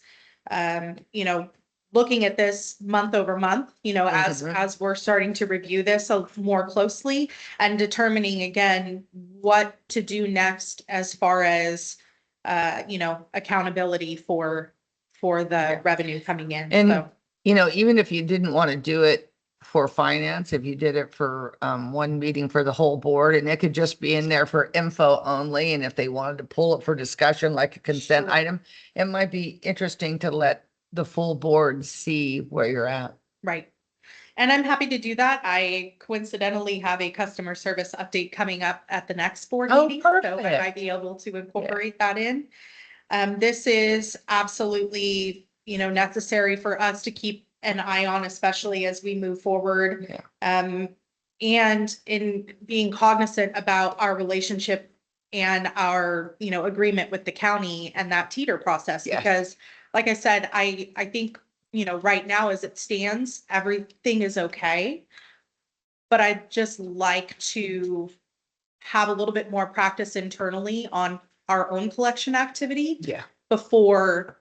looking at this month over month, Mhm. as we're starting to review this more closely and determining again, what to do next as far as, accountability for the revenue coming in. And- So, even if you didn't want to do it for finance, if you did it for one meeting for the whole board, and it could just be in there for info only, and if they wanted to pull it for discussion like a consent Sure. item, it might be interesting to let the full board see where you're at. right. And I'm happy to do that. I coincidentally have a customer service update coming up at the next board Oh, meeting. So I perfect. might be able to incorporate that in. This is absolutely, necessary for us to keep an eye on, especially as we move forward. Yeah. And in being cognizant about our relationship and our, agreement with the county and that teeter process. Yes. Because like I said, I think, right now as it stands, everything is okay. But I'd just like to have a little bit more practice internally on our own collection activity Yeah. before,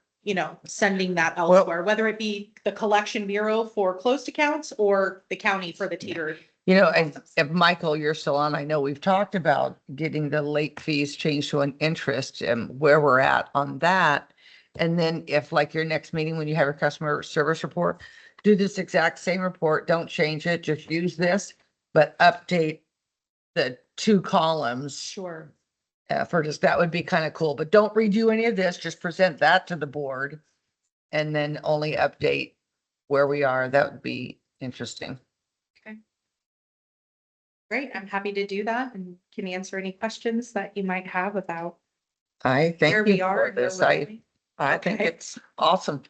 sending that elsewhere, whether it be the collection bureau for closed accounts or the county for the teeter. And if Michael, you're still on, I know we've talked about getting the late fees changed to an interest and where we're at on that. And then if like your next meeting, when you have a customer service report, do this exact same report, don't change it, just use this, but update the 2 columns Sure. for just, that would be kind of cool, but don't redo any of this, just present that to the board. And then only update where we are. That would be interesting. Great. I'm happy to do that and can answer any questions that you might have about I thank where you we are. for and where this. we're I going. think Okay. it's awesome.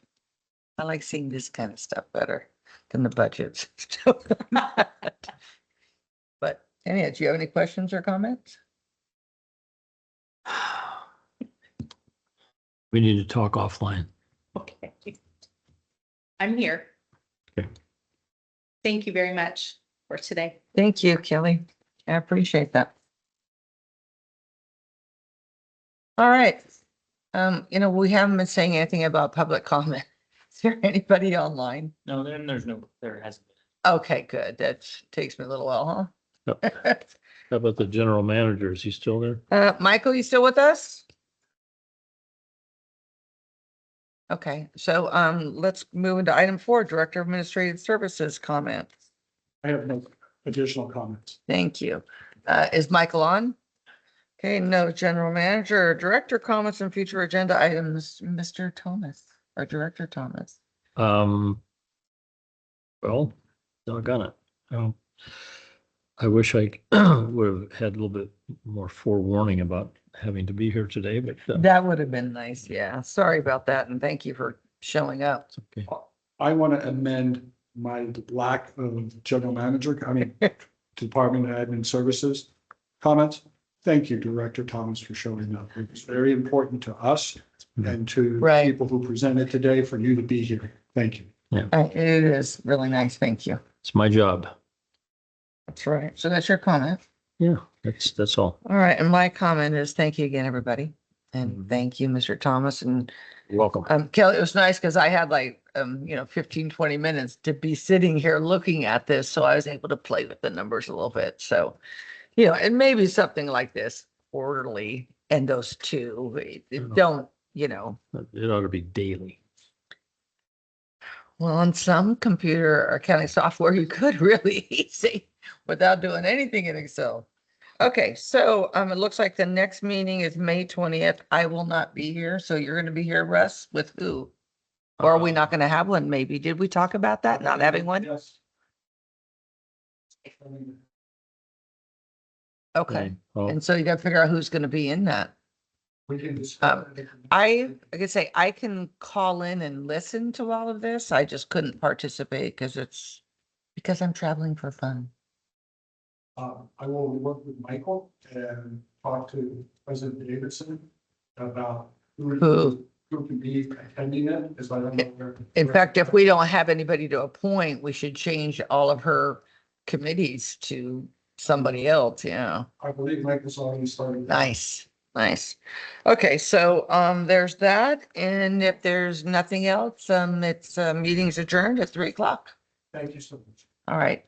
I like seeing this kind of stuff better than the budgets. But anyhow, do you have any questions or comments? We need to talk offline. Okay. I'm here. Okay. Thank you very much for today. Thank you, Kelly. I appreciate that. All right. We haven't been saying anything about public comment. Is there anybody online? No, then there hasn't been. Okay, good. That takes me a little while, huh? How about the general manager? Is he still there? Michael, you still with us? Okay, so let's move into item 4, Director of Administrative Services comments. I have no additional comments. Thank you. Is Michael on? Okay, no general manager or director comments and future agenda items, Mr. Thomas or Director Thomas. Well, doggone it. I wish I would have had a little bit more forewarning about having to be here today, but That would have been nice. Yeah, sorry about that. And thank you for showing up. it's okay. I want to amend my lack of general manager, Department of Admin Services comments. Thank you, Director Thomas, for showing up. It was very important to us and to Right. people who presented today for you to be here. Thank you. It is really nice. Thank you. It's my job. That's right. So that's your comment. Yeah, that's all. All right. And my comment is thank you again, everybody. And thank you, Mr. Thomas. And You're welcome. Kelly, it was nice because I had 15, 20 minutes to be sitting here looking at this. So I was able to play with the numbers a little bit. So, and maybe something like this quarterly and those 2 don't, It ought to be daily. well, on some computer accounting software, you could really easy without doing anything in Excel. Okay, so it looks like the next meeting is May 20th. I will not be here. So you're going to be here, Russ, with who? Or are we not gonna have one? Maybe. Did we talk about that? Not having one? Yes. Okay. Oh, And so you gotta figure out who's gonna be in that. We can discuss. I could say I can call in and listen to all of this. I just couldn't participate because I'm traveling for fun. I will work with Michael and talk to President Davidson about Who? who can be attending it, because I don't know where. In fact, if we don't have anybody to appoint, we should change all of her committees to somebody else, yeah. I believe Michael's already started. Nice, nice. Okay, so there's that. And if there's nothing else, it's meeting's adjourned at 3 o'clock. Thank you so much. All right.